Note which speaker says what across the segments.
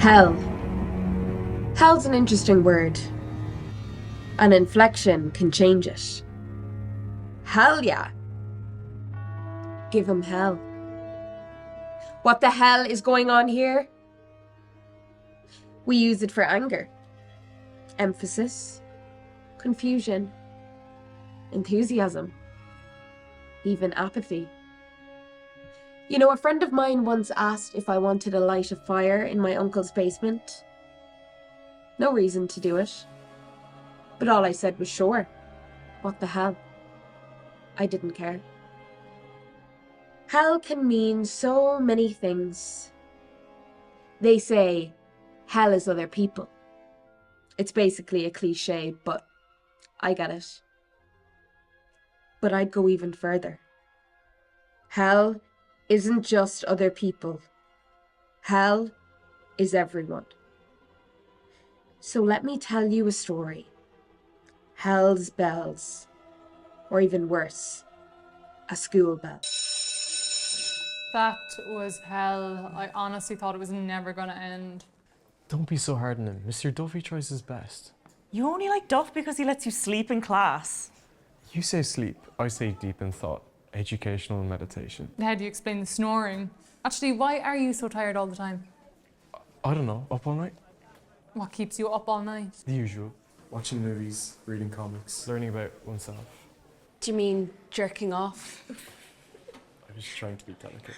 Speaker 1: Hell. Hell's an interesting word. An inflection can change it. Hell yeah. Give him hell. What the hell is going on here? We use it for anger, emphasis, confusion, enthusiasm, even apathy. You know, a friend of mine once asked if I wanted to light a fire in my uncle's basement. No reason to do it. But all I said was sure. What the hell? I didn't care. Hell can mean so many things. They say hell is other people. It's basically a cliche, but I get it. But I'd go even further. Hell isn't just other people. Hell is everyone. So let me tell you a story. Hell's bells. Or even worse, a school bell.
Speaker 2: That was hell. I honestly thought it was never gonna end.
Speaker 3: Don't be so hard on him. Mr. Duffy tries his best.
Speaker 4: You only like Duff because he lets you sleep in class.
Speaker 3: You say sleep, I say deep in thought. Educational and meditation.
Speaker 2: How do you explain the snoring? Actually, why are you so tired all the time?
Speaker 3: I don't know, up all night?
Speaker 2: What keeps you up all night?
Speaker 3: The usual. Watching movies, reading comics, learning about oneself.
Speaker 5: Do you mean jerking off?
Speaker 3: I was trying to be delicate.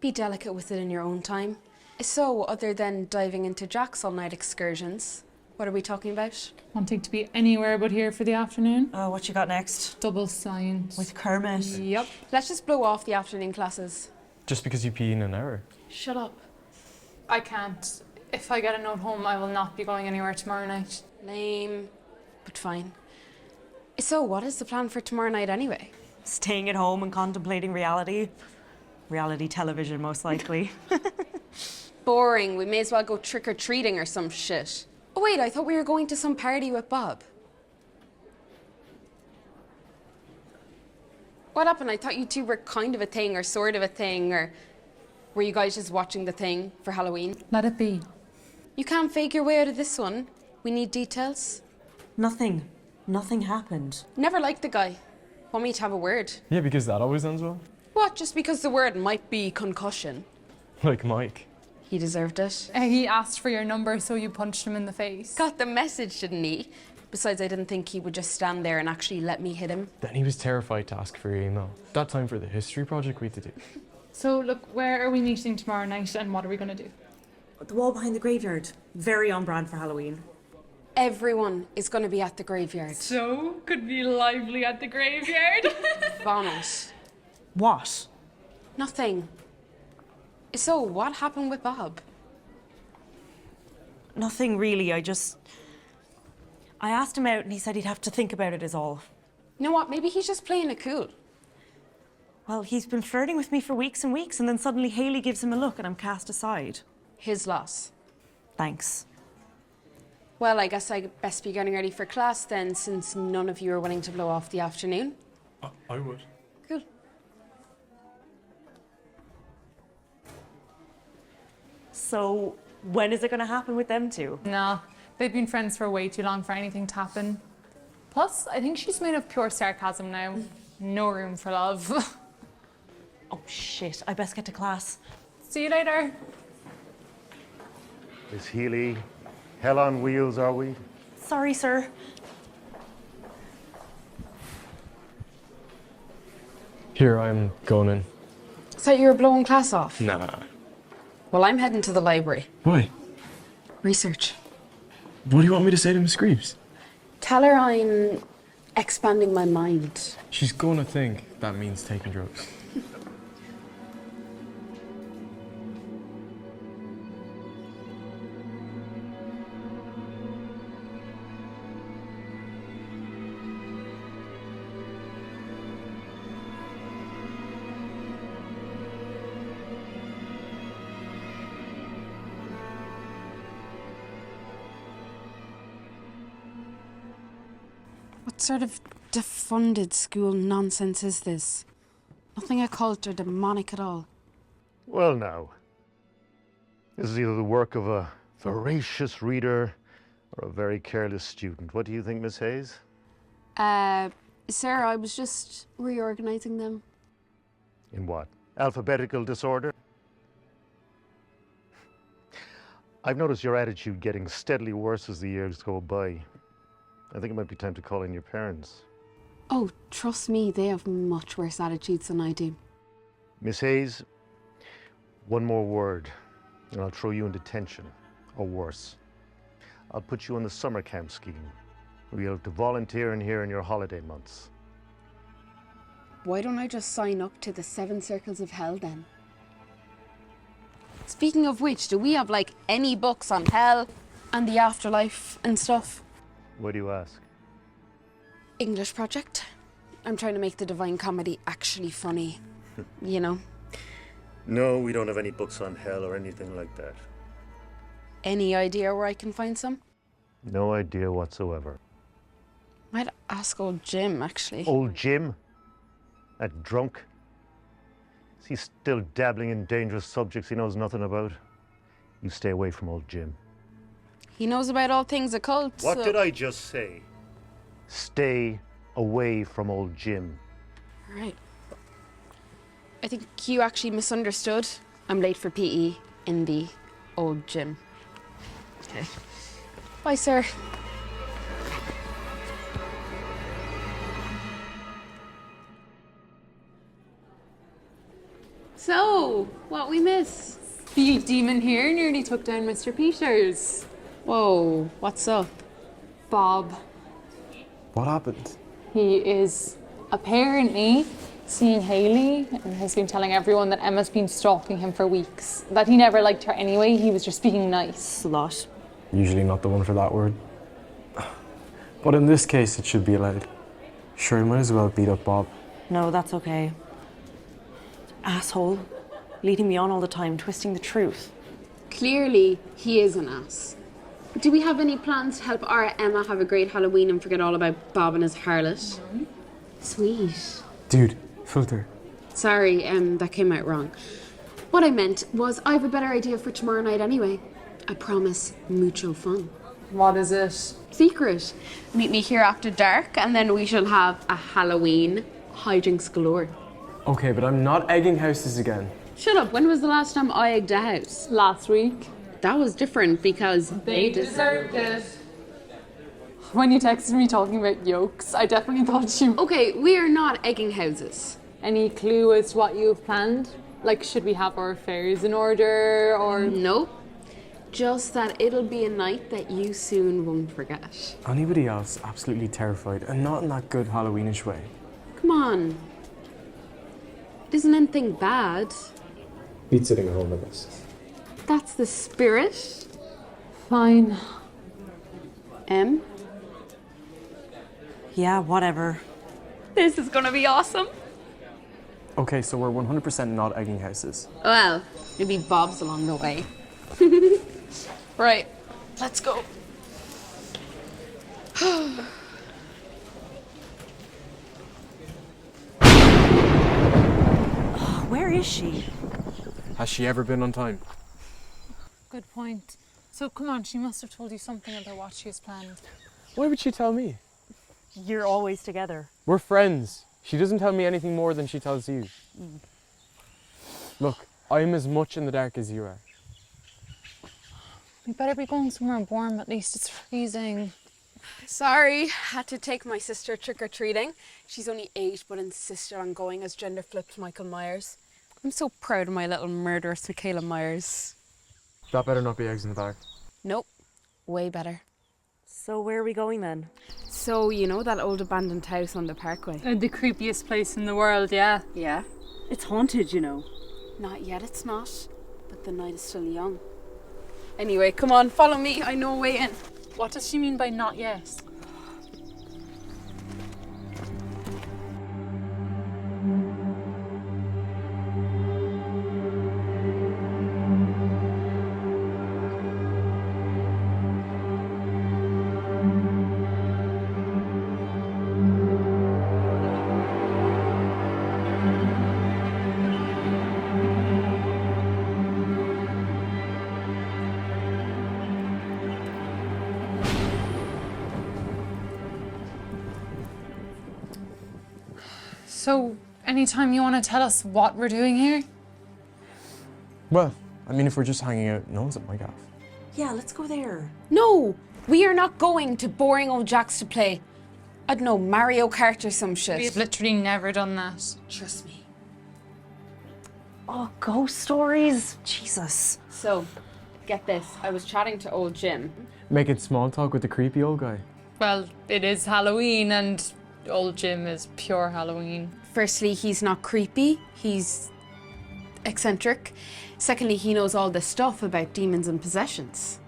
Speaker 5: Be delicate with it in your own time. So, other than diving into Jack's all-night excursions, what are we talking about?
Speaker 2: Wanting to be anywhere but here for the afternoon?
Speaker 4: Oh, what you got next?
Speaker 2: Double science.
Speaker 4: With Kermit?
Speaker 2: Yep.
Speaker 5: Let's just blow off the afternoon classes.
Speaker 3: Just because you pee in an hour?
Speaker 5: Shut up.
Speaker 2: I can't. If I get a note home, I will not be going anywhere tomorrow night.
Speaker 5: Lame, but fine. So, what is the plan for tomorrow night anyway?
Speaker 4: Staying at home and contemplating reality. Reality television, most likely.
Speaker 5: Boring. We may as well go trick-or-treating or some shit. Oh wait, I thought we were going to some party with Bob. What happened? I thought you two were kind of a thing or sort of a thing, or were you guys just watching The Thing for Halloween?
Speaker 2: Let it be.
Speaker 5: You can't fake your way out of this one. We need details.
Speaker 4: Nothing. Nothing happened.
Speaker 5: Never liked the guy. Want me to have a word?
Speaker 3: Yeah, because that always ends well.
Speaker 5: What, just because the word might be concussion?
Speaker 3: Like Mike.
Speaker 5: He deserved it.
Speaker 2: He asked for your number, so you punched him in the face.
Speaker 5: Got the message, didn't he? Besides, I didn't think he would just stand there and actually let me hit him.
Speaker 3: Then he was terrified to ask for your email. That time for the history project we had to do.
Speaker 2: So, look, where are we meeting tomorrow night and what are we going to do?
Speaker 4: The wall behind the graveyard. Very on brand for Halloween.
Speaker 5: Everyone is going to be at the graveyard.
Speaker 2: So, could be lively at the graveyard.
Speaker 5: Vomit.
Speaker 4: What?
Speaker 5: Nothing. So, what happened with Bob?
Speaker 4: Nothing really. I asked him out and he said he'd have to think about it is all.
Speaker 5: You know what? Maybe he's just playing it cool.
Speaker 4: Well, he's been flirting with me for weeks and weeks and then suddenly Hayley gives him a look and I'm cast aside.
Speaker 5: His loss.
Speaker 4: Thanks.
Speaker 5: Well, I guess I best be getting ready for class then, since none of you are willing to blow off the afternoon.
Speaker 3: I would.
Speaker 5: Cool.
Speaker 4: So, when is it going to happen with them two?
Speaker 2: Nah, they've been friends for way too long for anything to happen. Plus, I think she's made of pure sarcasm now. No room for love.
Speaker 4: Oh, shit. I best get to class.
Speaker 2: See you later.
Speaker 6: Miss Healy, hell on wheels, are we?
Speaker 4: Sorry, sir.
Speaker 3: Here, I'm going in.
Speaker 5: So you were blowing class off?
Speaker 3: Nah.
Speaker 5: Well, I'm heading to the library.
Speaker 3: Why?
Speaker 5: Research.
Speaker 3: What do you want me to say to Miss Greaves?
Speaker 5: Tell her I'm expanding my mind.
Speaker 3: She's gonna think that means taking drugs.
Speaker 5: What sort of defunded school nonsense is this? Nothing occult or demonic at all.
Speaker 6: Well, now. This is either the work of a voracious reader or a very careless student? What do you think, Miss Hayes?
Speaker 5: Sir, I was just reorganizing them.
Speaker 6: In what? Alphabetical disorder? I've noticed your attitude getting steadily worse as the years go by. I think it might be time to call in your parents.
Speaker 5: Oh, trust me, they have much worse attitudes than I do.
Speaker 6: Miss Hayes, one more word, and I'll throw you in detention, or worse. I'll put you on the summer camp scheme, where you'll have to volunteer in here in your holiday months.
Speaker 5: Why don't I just sign up to the 7 Circles of Hell then? Speaking of which, do we have like any books on hell and the afterlife and stuff?
Speaker 6: Why do you ask?
Speaker 5: English project. I'm trying to make the Divine Comedy actually funny, you know?
Speaker 6: No, we don't have any books on hell or anything like that.
Speaker 5: Any idea where I can find some?
Speaker 6: No idea whatsoever.
Speaker 5: Might ask old Jim, actually.
Speaker 6: Old Jim? That drunk? Is he still dabbling in dangerous subjects he knows nothing about? You stay away from old Jim.
Speaker 5: He knows about all things occult.
Speaker 6: What
Speaker 5: so...
Speaker 6: did I just say? Stay away from old Jim.
Speaker 5: Right. I think you actually misunderstood. I'm late for PE in the old gym. Okay. Bye, sir. So, what we miss?
Speaker 2: The demon here nearly took down Mr. Peters.
Speaker 5: Whoa, what's up?
Speaker 2: Bob.
Speaker 3: What happened?
Speaker 2: He is apparently seeing Hayley and has been telling everyone that Emma's been stalking him for weeks. That he never liked her anyway, he was just being nice.
Speaker 4: Slut.
Speaker 3: Usually not the one for that word. But in this case, it should be allowed. Sure, might as well beat up Bob.
Speaker 4: No, that's okay. Asshole. Leading me on all the time, twisting the truth.
Speaker 5: Clearly, he is an ass. Do we have any plans to help our Emma have a great Halloween and forget all about Bob and his harlot? Sweet.
Speaker 3: Dude, filter.
Speaker 5: Sorry, that came out wrong. What I meant was I have a better idea for tomorrow night anyway. I promise, mucho fun.
Speaker 2: What is it?
Speaker 5: Secret. Meet me here after dark and then we shall have a Halloween hijinks galore.
Speaker 3: Okay, but I'm not egging houses again.
Speaker 5: Shut up, when was the last time I egged a house?
Speaker 2: Last week.
Speaker 5: That was different because they
Speaker 2: deserved it. When you texted me talking about yolks, I definitely thought you...
Speaker 5: Okay, we are not egging houses.
Speaker 2: Any clue as to what you've planned? Like, should we have our affairs in order, or...
Speaker 5: Nope. Just that it'll be a night that you soon won't forget.
Speaker 3: Anybody else absolutely terrified, and not in that good Halloweenish way.
Speaker 5: Come on. It isn't anything bad.
Speaker 3: Beat sitting at home with us.
Speaker 5: That's the spirit.
Speaker 2: Fine.
Speaker 5: Em?
Speaker 4: Yeah, whatever.
Speaker 5: This is gonna be awesome.
Speaker 3: Okay, so we're 100% not egging houses.
Speaker 5: Well, maybe Bob's along the way. Right, let's go.
Speaker 4: Where is she?
Speaker 3: Has she ever been on time?
Speaker 2: Good point. So come on, she must have told you something about what she has planned.
Speaker 3: Why would she tell me?
Speaker 4: You're always together.
Speaker 3: We're friends. She doesn't tell me anything more than she tells you. Look, I'm as much in the dark as you are.
Speaker 2: We better be going somewhere warm, at least it's freezing.
Speaker 5: Sorry, had to take my sister trick-or-treating. She's only 8 but insisted on going as gender flipped Michael Myers. I'm so proud of my little murderess Michaela Myers.
Speaker 3: That better not be eggs in the bag.
Speaker 5: Nope, way better.
Speaker 4: So where are we going then?
Speaker 5: So, you know that old abandoned house on the parkway?
Speaker 2: The creepiest place in the world, yeah.
Speaker 5: Yeah.
Speaker 4: It's haunted, you know.
Speaker 5: Not yet, it's not. But the night is still young. Anyway, come on, follow me. I know a way in.
Speaker 2: What does she mean by not yet? So, anytime you want to tell us what we're doing here?
Speaker 3: Well, I mean, if we're just hanging out, no one's at my gaff.
Speaker 4: Yeah, let's go there.
Speaker 5: No, we are not going to boring old Jacks to play, I don't know, Mario Kart or some shit.
Speaker 2: We've literally never done that.
Speaker 5: Trust me.
Speaker 4: Oh, ghost stories. Jesus.
Speaker 5: So, get this. I was chatting to old Jim.
Speaker 3: Making small talk with the creepy old guy.
Speaker 2: Well, it is Halloween and old Jim is pure Halloween.
Speaker 5: Firstly, he's not creepy. He's eccentric. Secondly, he knows all this stuff about demons and possessions.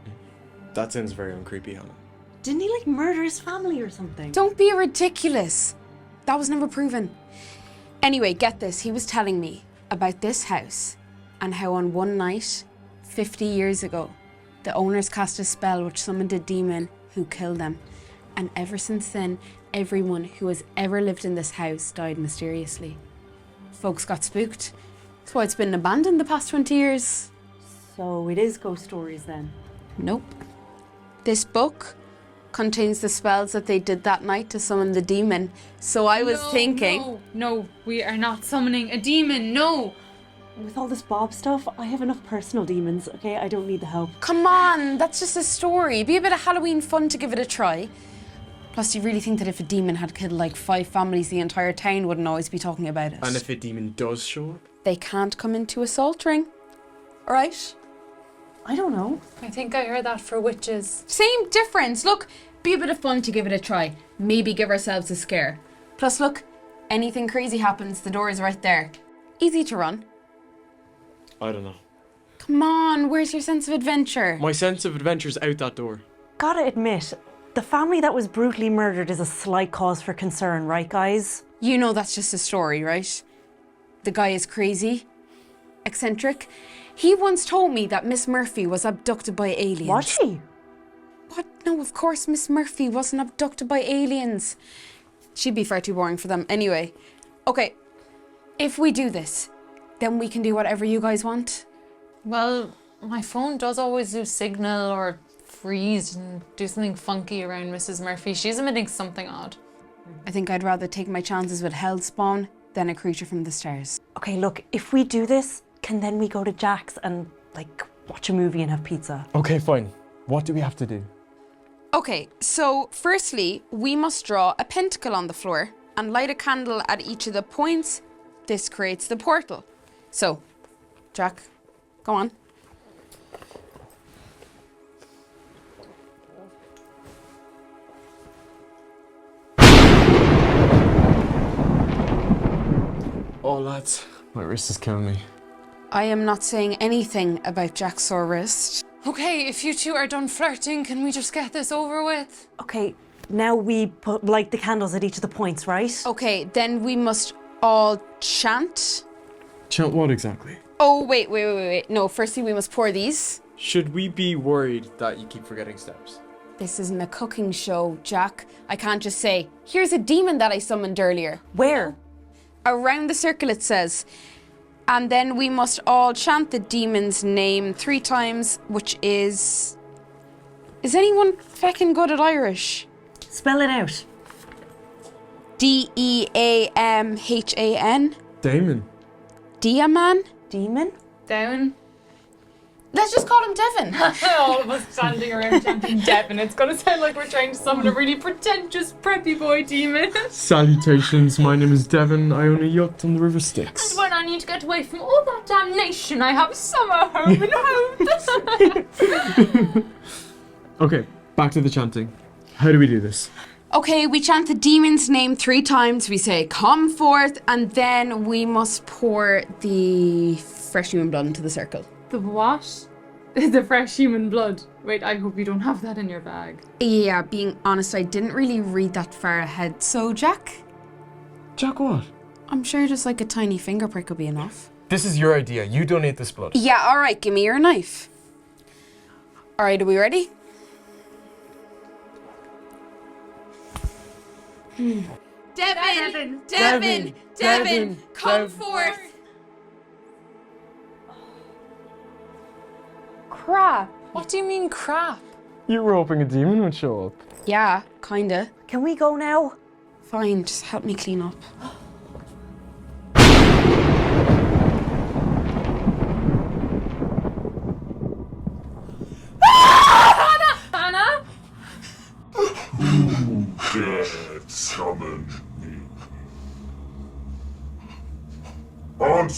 Speaker 3: That sounds very uncreepy, Hannah.
Speaker 4: Didn't he like murder his family or something?
Speaker 5: Don't be ridiculous. That was never proven. Anyway, get this. He was telling me about this house and how on one night, 50 years ago, the owners cast a spell which summoned a demon who killed them. And ever since then, everyone who has ever lived in this house died mysteriously. Folks got spooked. That's why it's been abandoned the past 20 years.
Speaker 4: So it is ghost stories then?
Speaker 5: Nope. This book contains the spells that they did that night to summon the demon. So I was thinking...
Speaker 2: No, we are not summoning a demon, no!
Speaker 4: With all this Bob stuff, I have enough personal demons, okay? I don't need the help.
Speaker 5: Come on, that's just a story. Be a bit of Halloween fun to give it a try. Plus, do you really think that if a demon had killed like 5 families, the entire town wouldn't always be talking about it?
Speaker 3: And if a demon does show up?
Speaker 5: They can't come into a salt ring. Alright?
Speaker 4: I don't know.
Speaker 2: I think I heard that for witches.
Speaker 5: Same difference. Look, be a bit of fun to give it a try. Maybe give ourselves a scare. Plus, look, anything crazy happens, the door is right there. Easy to run.
Speaker 3: I don't know.
Speaker 5: Come on, where's your sense of adventure?
Speaker 3: My sense of adventure's out that door.
Speaker 4: Gotta admit, the family that was brutally murdered is a slight cause for concern, right, guys?
Speaker 5: You know that's just a story, right? The guy is crazy, eccentric. He once told me that Miss Murphy was abducted by aliens.
Speaker 4: Was she?
Speaker 5: What? No, of course Miss Murphy wasn't abducted by aliens. She'd be far too boring for them. Anyway, okay, if we do this, then we can do whatever you guys want.
Speaker 2: Well, my phone does always do signal or freeze and do something funky around Mrs. Murphy. She's emitting something odd.
Speaker 5: I think I'd rather take my chances with Hellspawn than a creature from the stars.
Speaker 4: Okay, look, if we do this, can then we go to Jack's and, like, watch a movie and have pizza?
Speaker 3: Okay, fine. What do we have to do?
Speaker 5: Okay, so firstly, we must draw a pentacle on the floor and light a candle at each of the points. This creates the portal. So, Jack, go on.
Speaker 3: Oh, lads, my wrist is killing me.
Speaker 5: I am not saying anything about Jack's sore wrist.
Speaker 2: Okay, if you two are done flirting, can we just get this over with?
Speaker 4: Okay, now we light the candles at each of the points, right?
Speaker 5: Okay, then we must all chant.
Speaker 3: Chant what exactly?
Speaker 5: Oh, wait. No, firstly we must pour these.
Speaker 3: Should we be worried that you keep forgetting steps?
Speaker 5: This isn't a cooking show, Jack. I can't just say, here's a demon that I summoned earlier.
Speaker 4: Where?
Speaker 5: Around the circle it says. And then we must all chant the demon's name 3 times, which is... Is anyone feckin' good at Irish?
Speaker 4: Spell it out.
Speaker 5: D-E-A-M-H-A-N.
Speaker 3: Damon.
Speaker 5: Diaman?
Speaker 4: Demon?
Speaker 2: Down.
Speaker 5: Let's just call him Devon.
Speaker 2: All of us standing around chanting Devon. It's gonna sound like we're trying to summon a really pretentious preppy boy demon.
Speaker 3: Salutations, my name is Devon. I own a yacht on the River Styx.
Speaker 2: And when I need to get away from all that damnation, I have summer home and home.
Speaker 3: Okay, back to the chanting. How do we do this?
Speaker 5: Okay, we chant the demon's name 3 times. We say, come forth, and then we must pour the fresh human blood into the circle.
Speaker 2: The what? The fresh human blood. Wait, I hope you don't have that in your bag.
Speaker 5: Yeah, being honest, I didn't really read that far ahead. So, Jack?
Speaker 3: Jack what?
Speaker 5: I'm sure just like a tiny finger prick will be enough.
Speaker 3: This is your idea. You donate this blood.
Speaker 5: Yeah, alright, give me your knife. Alright, are we ready? Devon, come forth! Crap.
Speaker 2: What do you mean crap?
Speaker 3: You were hoping a demon would show up.
Speaker 5: Yeah, kinda.
Speaker 4: Can we go now?
Speaker 5: Fine, just help me clean up.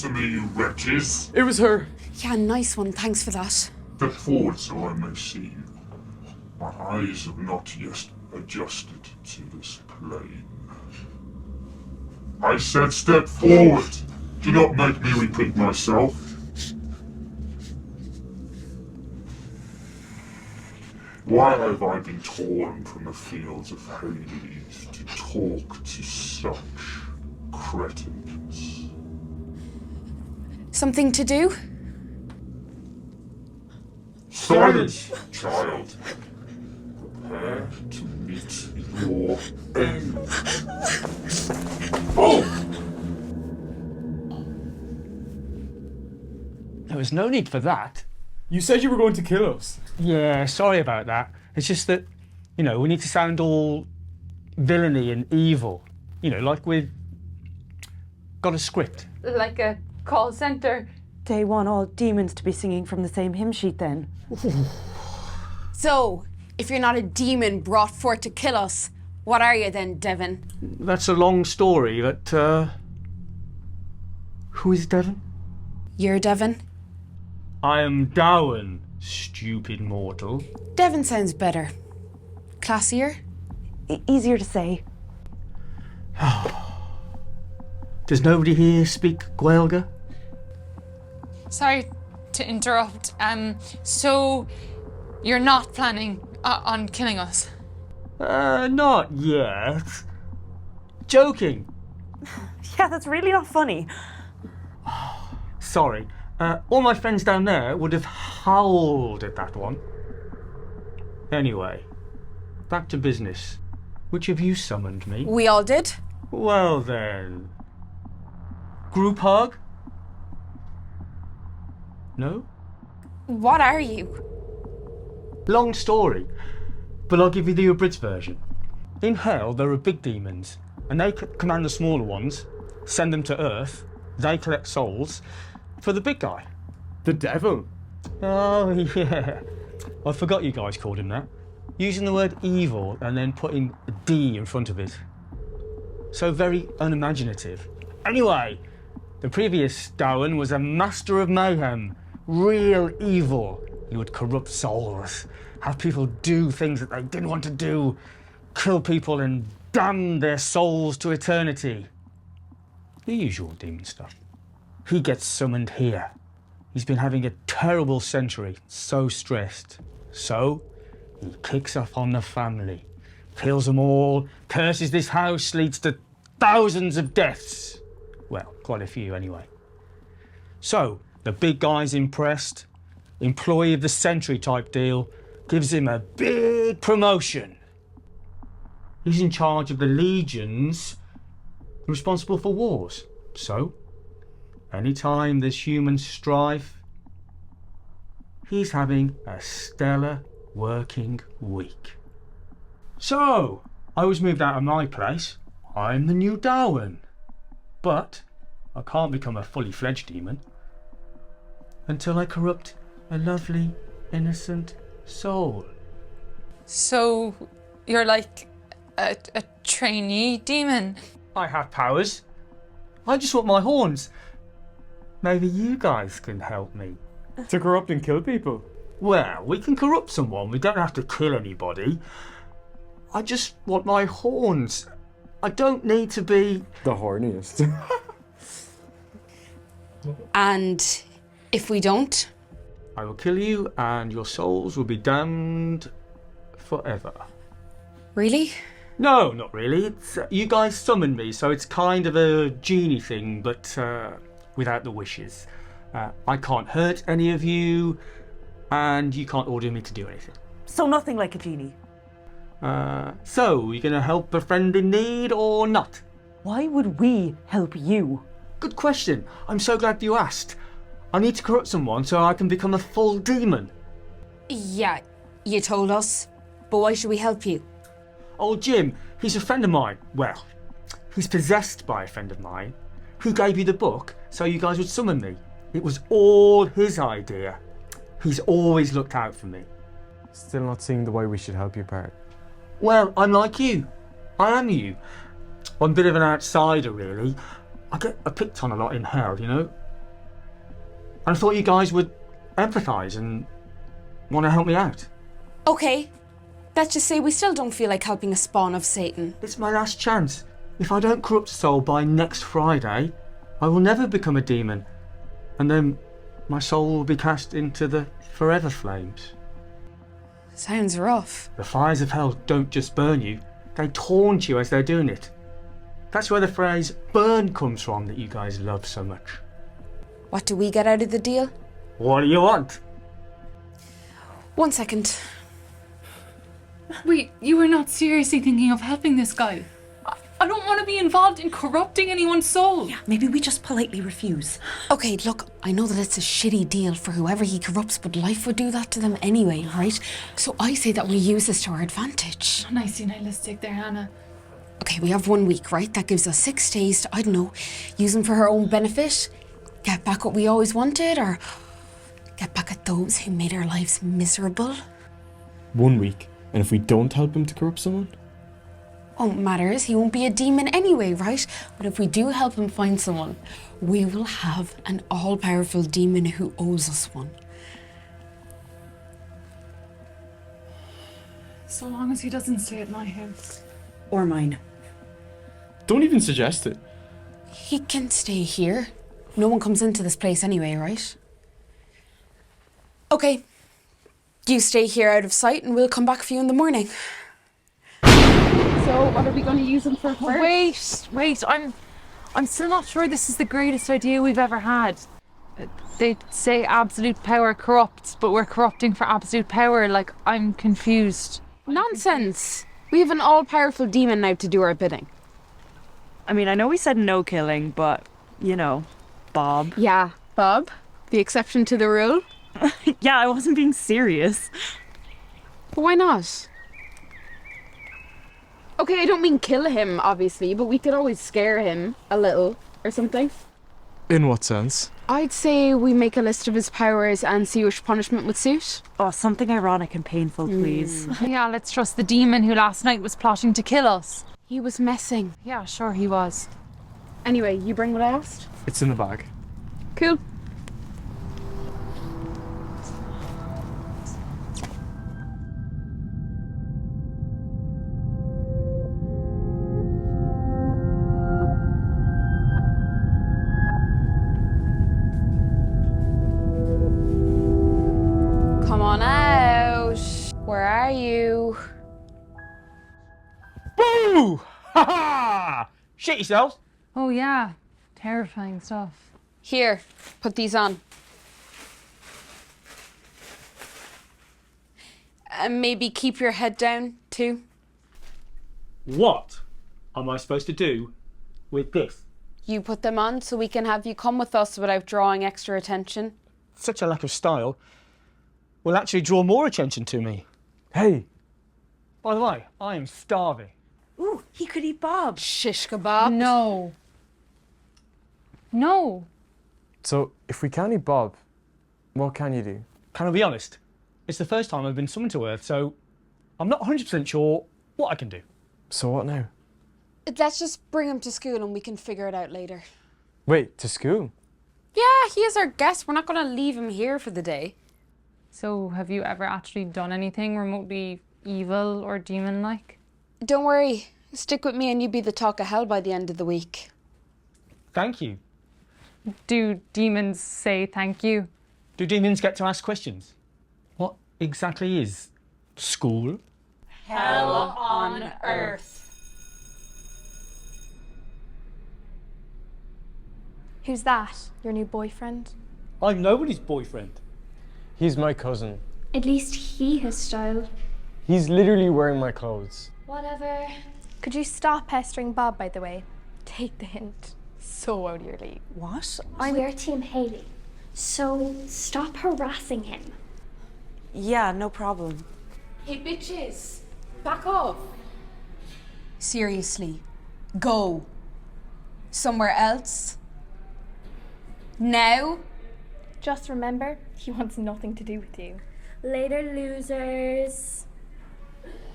Speaker 7: to me, you wretches.
Speaker 3: It was her.
Speaker 5: Yeah, nice one. Thanks for that.
Speaker 7: Step forward so I may see you. My eyes have not yet adjusted to this plane. I said step forward. Do not make me repeat myself. Why have I been torn from the fields of Hades to talk to such cretins?
Speaker 5: Something to do?
Speaker 7: Silence, child. Prepare to meet your end. Oh!
Speaker 8: There was no need for that.
Speaker 3: You said you were going to kill us.
Speaker 8: Yeah, sorry about that. It's just that, you know, we need to sound all villainy and evil. You know, like we've got a script.
Speaker 2: Like a call centre.
Speaker 4: They want all demons to be singing from the same hymn sheet then.
Speaker 5: So, if you're not a demon brought forth to kill us, what are you then, Devon?
Speaker 8: That's a long story, but, who is Devon?
Speaker 5: You're Devon?
Speaker 8: I am Dowan, stupid mortal.
Speaker 5: Devon sounds better. Classier?
Speaker 4: Easier to say.
Speaker 8: Does nobody here speak Gaelga?
Speaker 2: Sorry to interrupt. So you're not planning on killing us?
Speaker 8: Not yet. Joking.
Speaker 4: Yeah, that's really not funny.
Speaker 8: Sorry. All my friends down there would have howled at that one. Anyway, back to business. Which of you summoned me?
Speaker 5: We all did.
Speaker 8: Well then. Group hug? No?
Speaker 5: What are you?
Speaker 8: Long story, but I'll give you the abridged version. In hell, there are big demons, and they command the smaller ones, send them to Earth, they collect souls, for the big guy.
Speaker 3: The devil.
Speaker 8: Oh, yeah. I forgot you guys called him that. Using the word evil and then putting a D in front of it. So very unimaginative. Anyway, the previous Dowan was a master of mayhem. Real evil. He would corrupt souls, have people do things that they didn't want to do, kill people and damn their souls to eternity. The usual demon stuff. He gets summoned here. He's been having a terrible century, so stressed. So, he kicks up on the family, kills them all, curses this house, leads to thousands of deaths. Well, quite a few anyway. So, the big guy's impressed, employee of the century type deal, gives him a big promotion. He's in charge of the legions responsible for wars. So, anytime there's human strife, he's having a stellar working week. So, I was moved out of my place. I'm the new Darwin. But I can't become a fully fledged demon until I corrupt a lovely, innocent soul.
Speaker 2: So you're like a trainee demon?
Speaker 8: I have powers. I just want my horns. Maybe you guys can help me.
Speaker 3: To corrupt and kill people.
Speaker 8: Well, we can corrupt someone. We don't have to kill anybody. I just want my horns. I don't need to be...
Speaker 3: The horniest.
Speaker 5: And if we don't?
Speaker 8: I will kill you and your souls will be damned forever.
Speaker 5: Really?
Speaker 8: No, not really. It's you guys summoned me, so it's kind of a genie thing, but without the wishes. I can't hurt any of you, and you can't order me to do anything.
Speaker 4: So nothing like a genie.
Speaker 8: So, you gonna help a friend in need or not?
Speaker 4: Why would we help you?
Speaker 8: Good question. I'm so glad you asked. I need to corrupt someone so I can become a full demon.
Speaker 5: Yeah, you told us. But why should we help you?
Speaker 8: Old Jim, he's a friend of mine. Well, he's possessed by a friend of mine. He gave you the book so you guys would summon me. It was all his idea. He's always looked out for me.
Speaker 3: Still not seeing the way we should help you, Parrot.
Speaker 8: Well, I'm like you. I am you. I'm a bit of an outsider, really. I get picked on a lot in hell, you know? And I thought you guys would empathise and want to help me out.
Speaker 5: Okay, let's just say we still don't feel like helping a spawn of Satan.
Speaker 8: It's my last chance. If I don't corrupt a soul by next Friday, I will never become a demon. And then my soul will be cast into the forever flames.
Speaker 5: Sounds rough.
Speaker 8: The fires of hell don't just burn you, they taunt you as they're doing it. That's where the phrase burn comes from that you guys love so much.
Speaker 5: What do we get out of the deal?
Speaker 8: What do you want?
Speaker 5: 1 second.
Speaker 2: Wait, you were not seriously thinking of helping this guy? I don't want to be involved in corrupting anyone's soul.
Speaker 4: Yeah, maybe we just politely refuse.
Speaker 5: Okay, look, I know that it's a shitty deal for whoever he corrupts, but life would do that to them anyway, right? So I say that we use this to our advantage.
Speaker 2: Nice and nihilistic there, Hannah.
Speaker 5: Okay, we have 1 week, right? That gives us 6 days to, I don't know, use them for her own benefit, get back what we always wanted, or get back at those who made our lives miserable.
Speaker 3: 1 week, and if we don't help him to corrupt someone?
Speaker 5: Won't matters, he won't be a demon anyway, right? But if we do help him find someone, we will have an all-powerful demon who owes us one.
Speaker 2: So long as he doesn't stay at my house.
Speaker 4: Or mine.
Speaker 3: Don't even suggest it.
Speaker 5: He can stay here. No one comes into this place anyway, right? Okay. You stay here out of sight and we'll come back for you in the morning. So, what are we going to use him for first?
Speaker 2: Wait, I'm still not sure this is the greatest idea we've ever had. They say absolute power corrupts, but we're corrupting for absolute power. Like, I'm confused.
Speaker 5: Nonsense. We have an all-powerful demon now to do our bidding.
Speaker 4: I mean, I know we said no killing, but, you know, Bob.
Speaker 5: Yeah, Bob. The exception to the rule.
Speaker 4: Yeah, I wasn't being serious.
Speaker 5: But why not? Okay, I don't mean kill him, obviously, but we could always scare him a little or something.
Speaker 3: In what sense?
Speaker 5: I'd say we make a list of his powers and see which punishment would suit.
Speaker 4: Oh, something ironic and painful, please.
Speaker 2: Yeah, let's trust the demon who last night was plotting to kill us.
Speaker 5: He was messing.
Speaker 2: Yeah, sure he was.
Speaker 5: Anyway, you bring what I asked?
Speaker 3: It's in the bag.
Speaker 5: Cool. Come on out. Where are you?
Speaker 8: Boo! Ha ha! Shit yourselves!
Speaker 2: Oh yeah, terrifying stuff.
Speaker 5: Here, put these on. And maybe keep your head down, too.
Speaker 8: What am I supposed to do with this?
Speaker 5: You put them on so we can have you come with us without drawing extra attention.
Speaker 8: Such a lack of style will actually draw more attention to me.
Speaker 3: Hey!
Speaker 8: By the way, I am starving.
Speaker 4: Ooh, he could eat Bob.
Speaker 5: Shish kebab.
Speaker 2: No. No.
Speaker 3: So, if we can't eat Bob, what can you do?
Speaker 8: Can I be honest? It's the first time I've been summoned to Earth, so I'm not 100% sure what I can do.
Speaker 3: So what now?
Speaker 5: Let's just bring him to school and we can figure it out later.
Speaker 3: Wait, to school?
Speaker 5: Yeah, he is our guest. We're not going to leave him here for the day.
Speaker 2: So have you ever actually done anything remotely evil or demon-like?
Speaker 5: Don't worry. Stick with me and you'll be the talk of hell by the end of the week.
Speaker 8: Thank you.
Speaker 2: Do demons say thank you?
Speaker 8: Do demons get to ask questions? What exactly is school?
Speaker 2: Hell on earth.
Speaker 9: Who's that? Your new boyfriend?
Speaker 8: I'm nobody's boyfriend.
Speaker 3: He's my cousin.
Speaker 9: At least he has style.
Speaker 3: He's literally wearing my clothes.
Speaker 9: Whatever. Could you stop pestering Bob, by the way? Take the hint. So out of your league.
Speaker 4: What?
Speaker 9: We're Team Haley. So stop harassing him.
Speaker 4: Yeah, no problem.
Speaker 5: Hey, bitches. Back off. Seriously. Go. Somewhere else. Now.
Speaker 9: Just remember, he wants nothing to do with you. Later, losers.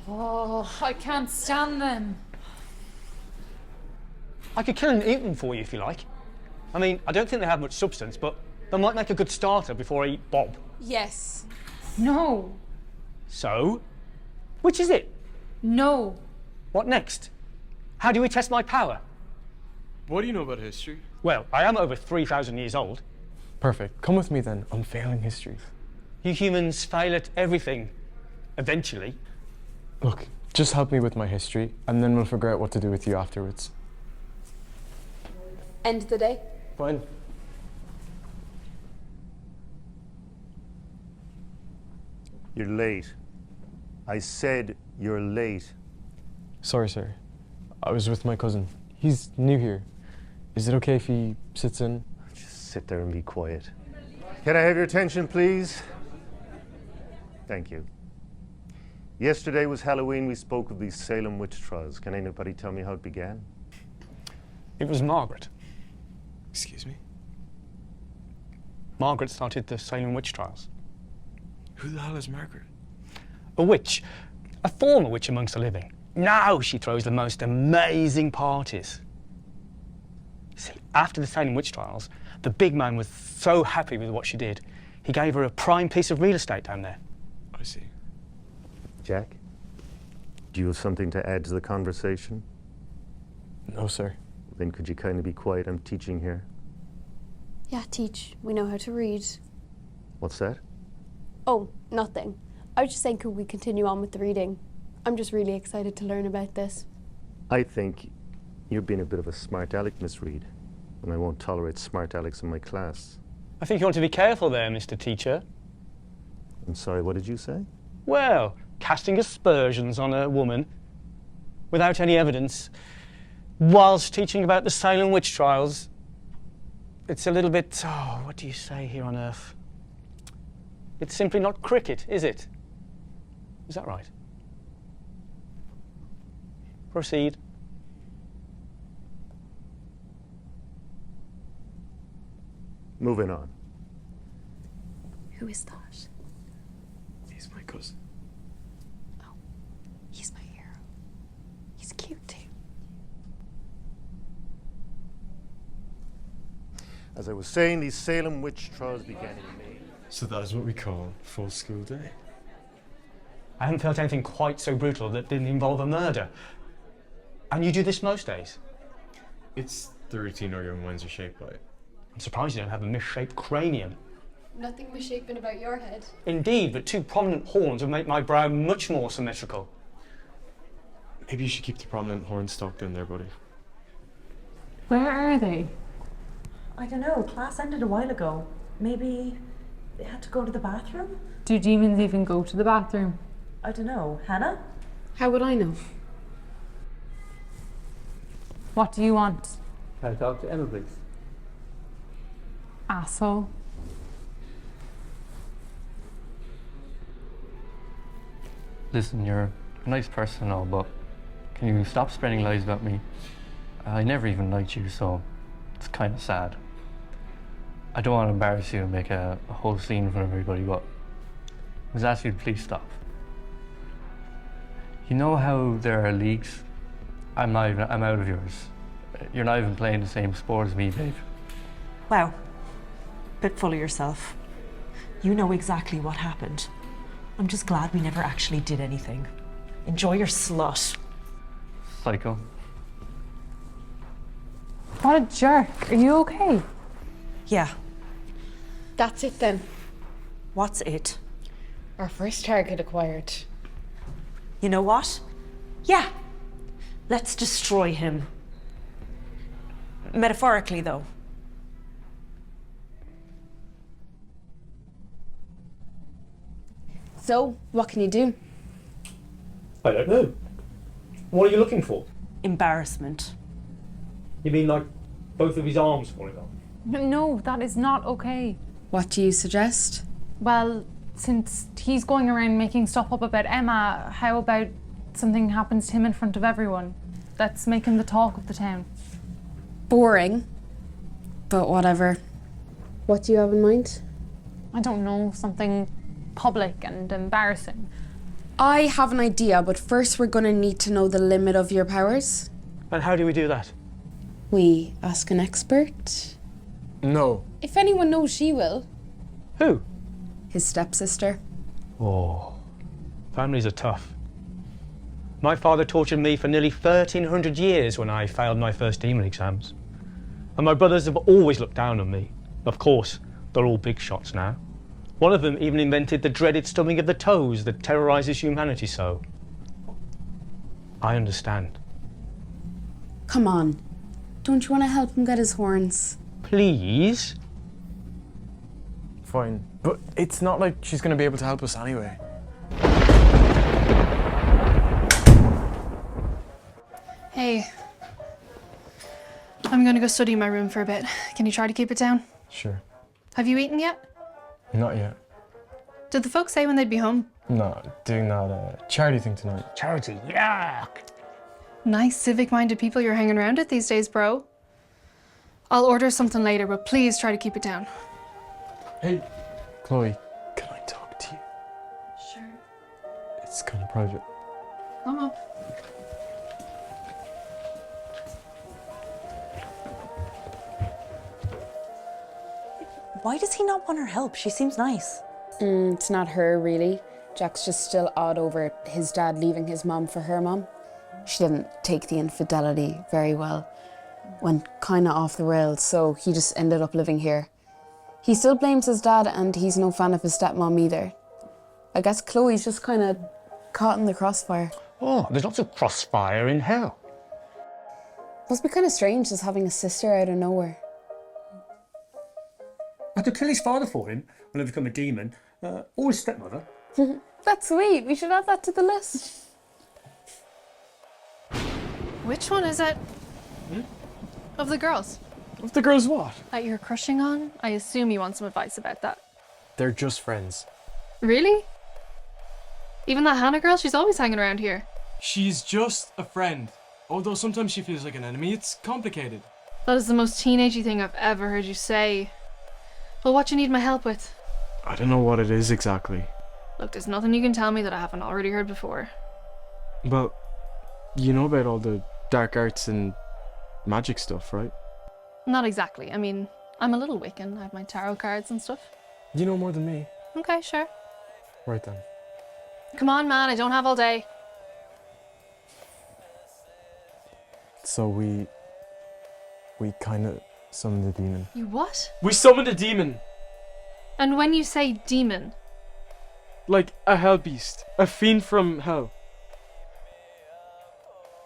Speaker 2: Oh, I can't stand them.
Speaker 8: I could kill and eat them for you if you like. I mean, I don't think they have much substance, but That might make a good starter before I eat Bob.
Speaker 5: Yes.
Speaker 2: No.
Speaker 8: So, which is it?
Speaker 2: No.
Speaker 8: What next? How do we test my power?
Speaker 3: What do you know about history?
Speaker 8: Well, I am over 3,000 years old.
Speaker 3: Perfect. Come with me then. I'm failing history.
Speaker 8: You humans fail at everything. Eventually.
Speaker 3: Look, just help me with my history, and then we'll figure out what to do with you afterwards.
Speaker 5: End of the day.
Speaker 3: Fine.
Speaker 6: You're late. I said you're late.
Speaker 3: Sorry, sir. I was with my cousin. He's new here. Is it okay if he sits in?
Speaker 6: Just sit there and be quiet. Can I have your attention, please? Thank you. Yesterday was Halloween. We spoke of these Salem witch trials. Can anybody tell me how it began?
Speaker 8: It was Margaret.
Speaker 3: Excuse me?
Speaker 8: Margaret started the Salem witch trials.
Speaker 3: Who the hell is Margaret?
Speaker 8: A witch. A former witch amongst the living. Now she throws the most amazing parties. See, after the Salem witch trials, the big man was so happy with what she did, he gave her a prime piece of real estate down there.
Speaker 3: I see.
Speaker 6: Jack, do you have something to add to the conversation?
Speaker 3: No, sir.
Speaker 6: Then could you kindly be quiet? I'm teaching here.
Speaker 10: Yeah, teach. We know how to read.
Speaker 6: What's that?
Speaker 10: Oh, nothing. I was just saying, could we continue on with the reading? I'm just really excited to learn about this.
Speaker 6: I think you're being a bit of a smart aleck, Miss Reed, and I won't tolerate smart alecks in my class.
Speaker 8: I think you want to be careful there, Mr. Teacher.
Speaker 6: I'm sorry, what did you say?
Speaker 8: Well, casting aspersions on a woman without any evidence whilst teaching about the Salem witch trials, it's a little bit, oh, what do you say here on earth? It's simply not cricket, is it? Is that right? Proceed.
Speaker 6: Moving on.
Speaker 10: Who is that?
Speaker 3: He's my cousin.
Speaker 10: Oh, he's my hero. He's cute too.
Speaker 6: As I was saying, these Salem witch trials began in May.
Speaker 3: So that is what we call full school day.
Speaker 8: I haven't felt anything quite so brutal that didn't involve a murder. And you do this most days?
Speaker 3: It's the routine our young minds are shaped by.
Speaker 8: I'm surprised you don't have a misshaped cranium.
Speaker 10: Nothing misshapen about your head.
Speaker 8: Indeed, but two prominent horns would make my brow much more symmetrical.
Speaker 3: Maybe you should keep the prominent horn stocked in there, buddy.
Speaker 2: Where are they?
Speaker 4: I don't know. Class ended a while ago. Maybe they had to go to the bathroom?
Speaker 2: Do demons even go to the bathroom?
Speaker 4: I don't know. Hannah?
Speaker 5: How would I know?
Speaker 2: What do you want?
Speaker 8: Can I talk to Emma, please?
Speaker 2: Asshole.
Speaker 11: Listen, you're a nice person and all, but can you stop spreading lies about me? I never even liked you, so it's kind of sad. I don't want to embarrass you and make a whole scene in front of everybody, but I was asking you to please stop. You know how there are leagues? I'm out of yours. You're not even playing the same sport as me, babe.
Speaker 4: Wow. Bit full of yourself. You know exactly what happened. I'm just glad we never actually did anything. Enjoy your slut.
Speaker 11: Psycho.
Speaker 2: What a jerk. Are you okay?
Speaker 4: Yeah.
Speaker 5: That's it then.
Speaker 4: What's it?
Speaker 5: Our first target acquired.
Speaker 4: You know what? Yeah. Let's destroy him. Metaphorically, though.
Speaker 5: So, what can you do?
Speaker 8: I don't know. What are you looking for?
Speaker 4: Embarrassment.
Speaker 8: You mean like both of his arms falling off?
Speaker 2: No, that is not okay.
Speaker 5: What do you suggest?
Speaker 2: Well, since he's going around making stuff up about Emma, how about something happens to him in front of everyone? Let's make him the talk of the town.
Speaker 5: Boring, but whatever. What do you have in mind?
Speaker 2: I don't know, something public and embarrassing.
Speaker 5: I have an idea, but first we're gonna need to know the limit of your powers.
Speaker 8: And how do we do that?
Speaker 5: We ask an expert.
Speaker 3: No.
Speaker 5: If anyone knows, she will.
Speaker 8: Who?
Speaker 5: His stepsister.
Speaker 8: Oh, families are tough. My father tortured me for nearly 1,300 years when I failed my first demon exams. And my brothers have always looked down on me. Of course, they're all big shots now. One of them even invented the dreaded stubbing of the toes that terrorizes humanity so. I understand.
Speaker 5: Come on. Don't you want to help him get his horns?
Speaker 8: Please?
Speaker 3: Fine. But it's not like she's going to be able to help us anyway.
Speaker 9: Hey. I'm gonna go study in my room for a bit. Can you try to keep it down?
Speaker 3: Sure.
Speaker 9: Have you eaten yet?
Speaker 3: Not yet.
Speaker 9: Did the folks say when they'd be home?
Speaker 3: No, doing that charity thing tonight.
Speaker 8: Charity, yuck!
Speaker 9: Nice civic-minded people you're hanging around with these days, bro. I'll order something later, but please try to keep it down.
Speaker 3: Hey, Chloe, can I talk to you?
Speaker 9: Sure.
Speaker 3: It's kind of private.
Speaker 9: Come on.
Speaker 4: Why does he not want her help? She seems nice.
Speaker 5: It's not her, really. Jack's just still odd over his dad leaving his mom for her mom. She didn't take the infidelity very well. Went kinda off the rails, so he just ended up living here. He still blames his dad, and he's no fan of his stepmom either. I guess Chloe's just kinda caught in the crossfire.
Speaker 8: Oh, there's lots of crossfire in hell.
Speaker 5: Must be kinda strange just having a sister out of nowhere.
Speaker 8: I could kill his father for him when I become a demon, or his stepmother.
Speaker 5: That's sweet. We should add that to the list.
Speaker 9: Which one is it? Of the girls?
Speaker 3: Of the girls what?
Speaker 9: That you're crushing on? I assume you want some advice about that.
Speaker 3: They're just friends.
Speaker 9: Really? Even that Hannah girl, she's always hanging around here.
Speaker 12: She's just a friend. Although sometimes she feels like an enemy, it's complicated.
Speaker 9: That is the most teenagey thing I've ever heard you say. Well, what you need my help with?
Speaker 3: I don't know what it is exactly.
Speaker 9: Look, there's nothing you can tell me that I haven't already heard before.
Speaker 3: Well, you know about all the dark arts and magic stuff, right?
Speaker 9: Not exactly. I mean, I'm a little Wiccan. I have my tarot cards and stuff.
Speaker 3: You know more than me.
Speaker 9: Okay, sure.
Speaker 3: Right then.
Speaker 9: Come on, man. I don't have all day.
Speaker 3: So we kind of summoned the demon.
Speaker 9: You what?
Speaker 12: We summoned a demon.
Speaker 9: And when you say demon...
Speaker 12: Like a hell beast. A fiend from hell.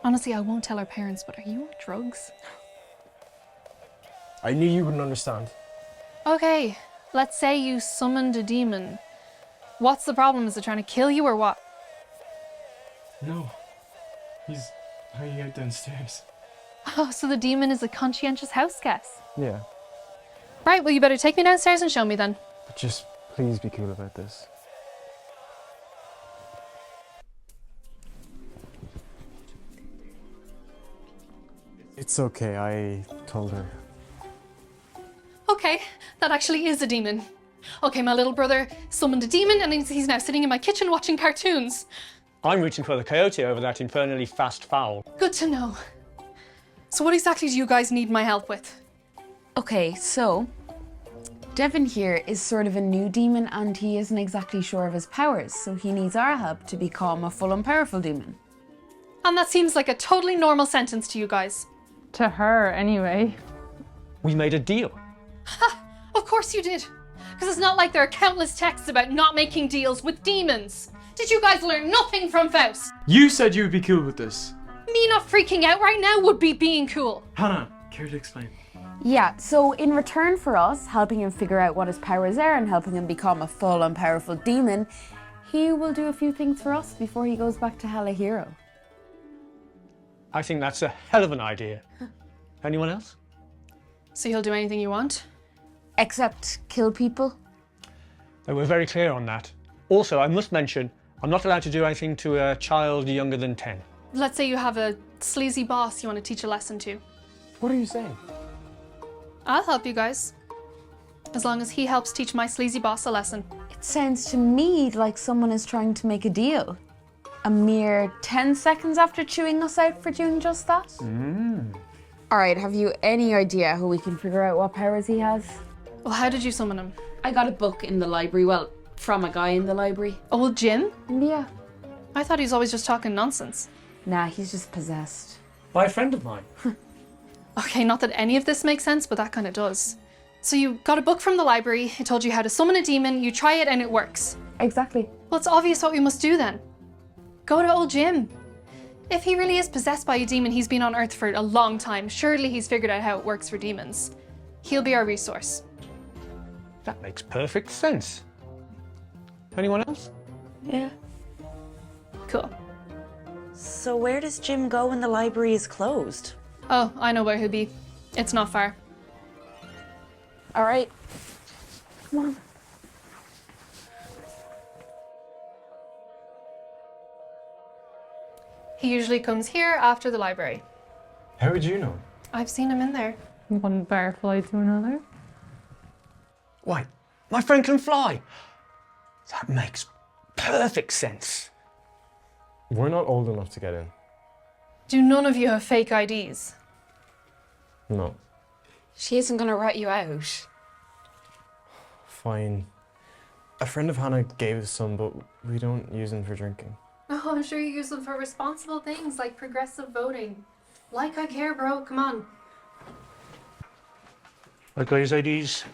Speaker 9: Honestly, I won't tell our parents, but are you on drugs?
Speaker 3: I knew you wouldn't understand.
Speaker 9: Okay, let's say you summoned a demon. What's the problem? Is it trying to kill you or what?
Speaker 12: No. He's hanging out downstairs.
Speaker 9: Oh, so the demon is a conscientious house guest.
Speaker 3: Yeah.
Speaker 9: Right, well you better take me downstairs and show me then.
Speaker 3: But just please be cool about this. It's okay, I told her.
Speaker 9: Okay, that actually is a demon. Okay, my little brother summoned a demon and he's now sitting in my kitchen watching cartoons.
Speaker 8: I'm rooting for the coyote over that infernally fast fowl.
Speaker 9: Good to know. So what exactly do you guys need my help with?
Speaker 5: Okay, so Devon here is sort of a new demon and he isn't exactly sure of his powers, so he needs our help to become a full and powerful demon.
Speaker 9: And that seems like a totally normal sentence to you guys.
Speaker 2: To her, anyway.
Speaker 8: We made a deal.
Speaker 9: Ha! Of course you did. Because it's not like there are countless texts about not making deals with demons. Did you guys learn nothing from Faust?
Speaker 12: You said you would be cool with this.
Speaker 9: Me not freaking out right now would be being cool.
Speaker 12: Hannah, care to explain?
Speaker 5: Yeah, so in return for us helping him figure out what his powers are and helping him become a full and powerful demon, he will do a few things for us before he goes back to hell a hero.
Speaker 8: I think that's a hell of an idea. Anyone else?
Speaker 9: So he'll do anything you want?
Speaker 5: Except kill people?
Speaker 8: They were very clear on that. Also, I must mention, I'm not allowed to do anything to a child younger than 10.
Speaker 9: Let's say you have a sleazy boss you want to teach a lesson to.
Speaker 3: What are you saying?
Speaker 9: I'll help you guys. As long as he helps teach my sleazy boss a lesson.
Speaker 5: It sounds to me like someone is trying to make a deal. A mere 10 seconds after chewing us out for doing just that? All right, have you any idea how we can figure out what powers he has?
Speaker 9: Well, how did you summon him?
Speaker 5: I got a book in the library, well, from a guy in the library.
Speaker 9: Old Jim?
Speaker 5: Yeah.
Speaker 9: I thought he was always just talking nonsense.
Speaker 5: Nah, he's just possessed.
Speaker 8: By a friend of mine.
Speaker 9: Okay, not that any of this makes sense, but that kind of does. So you got a book from the library, it told you how to summon a demon, you try it and it works.
Speaker 5: Exactly.
Speaker 9: Well, it's obvious what we must do then. Go to old Jim. If he really is possessed by a demon, he's been on Earth for a long time. Surely he's figured out how it works for demons. He'll be our resource.
Speaker 8: That makes perfect sense. Anyone else?
Speaker 5: Yeah.
Speaker 9: Cool.
Speaker 13: So where does Jim go when the library is closed?
Speaker 9: Oh, I know where he'll be. It's not far.
Speaker 5: All right. Come on.
Speaker 9: He usually comes here after the library.
Speaker 3: How would you know?
Speaker 9: I've seen him in there.
Speaker 2: One firefly to another.
Speaker 8: Wait, my friend can fly. That makes perfect sense.
Speaker 3: We're not old enough to get in.
Speaker 9: Do none of you have fake IDs?
Speaker 3: No.
Speaker 5: She isn't gonna rat you out.
Speaker 3: Fine. A friend of Hannah gave us some, but we don't use them for drinking.
Speaker 9: Oh, I'm sure you use them for responsible things like progressive voting. Like I care, bro. Come on.
Speaker 6: Right, guys, IDs.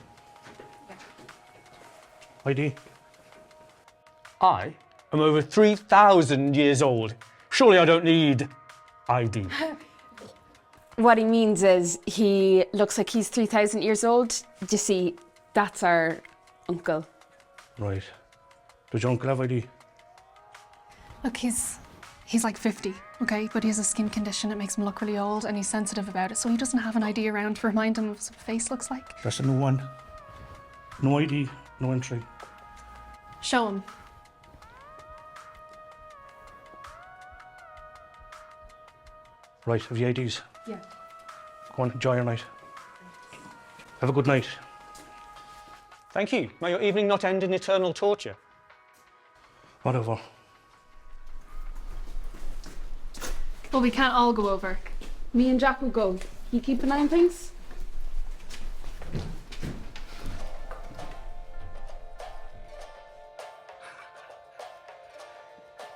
Speaker 6: ID.
Speaker 8: I am over 3,000 years old. Surely I don't need ID.
Speaker 5: What he means is he looks like he's 3,000 years old. You see, that's our uncle.
Speaker 6: Right. Does your uncle have ID?
Speaker 9: Look, he's like 50, okay? But he has a skin condition that makes him look really old and he's sensitive about it, so he doesn't have an ID around to remind him of what his face looks like.
Speaker 6: That's a new one. No ID, no entry.
Speaker 9: Show him.
Speaker 6: Right, have you IDs?
Speaker 9: Yeah.
Speaker 6: Go on, enjoy your night. Have a good night.
Speaker 8: Thank you. May your evening not end in eternal torture.
Speaker 6: Whatever.
Speaker 9: Well, we can't all go over.
Speaker 5: Me and Jack will go. You keep an eye on things?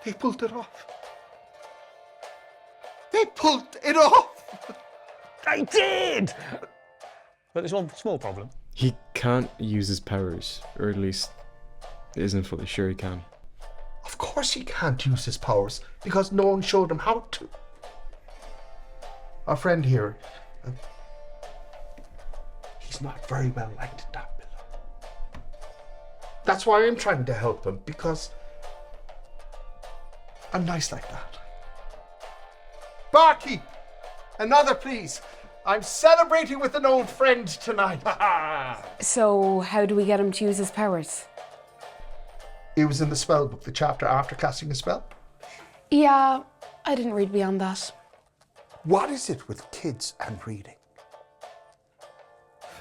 Speaker 14: They pulled it off. They pulled it off!
Speaker 8: I did! But there's one small problem.
Speaker 3: He can't use his powers, or at least isn't fully sure he can.
Speaker 14: Of course he can't use his powers, because no one showed him how to. Our friend here, he's not very well liked in that villa. That's why I'm trying to help him, because I'm nice like that. Barkeep! Another, please. I'm celebrating with an old friend tonight.
Speaker 5: So, how do we get him to use his powers?
Speaker 14: It was in the spell book, the chapter after casting a spell.
Speaker 5: Yeah, I didn't read beyond that.
Speaker 14: What is it with kids and reading?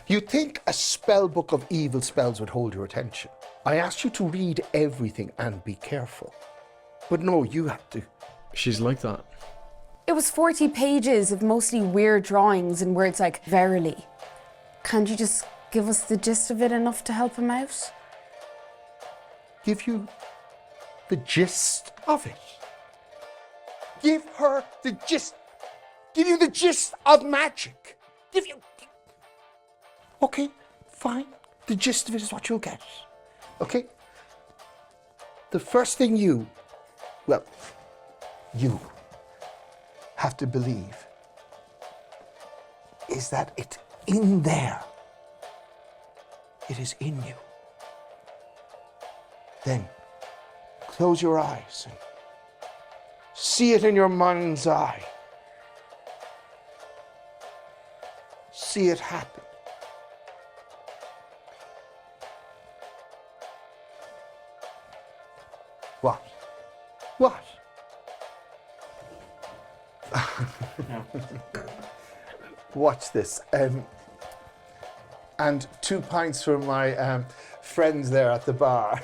Speaker 14: You'd think a spell book of evil spells would hold your attention. I asked you to read everything and be careful. But no, you have to.
Speaker 3: She's like that.
Speaker 5: It was 40 pages of mostly weird drawings and words like verily. Can't you just give us the gist of it enough to help him out?
Speaker 14: Give you the gist of it. Give her the gist. Give you the gist of magic. Give you... Okay, fine. The gist of it is what you'll get. Okay? The first thing you have to believe is that it's in there. It is in you. Then close your eyes and see it in your mind's eye. See it happen. What? What? Watch this. And 2 pints for my friends there at the bar.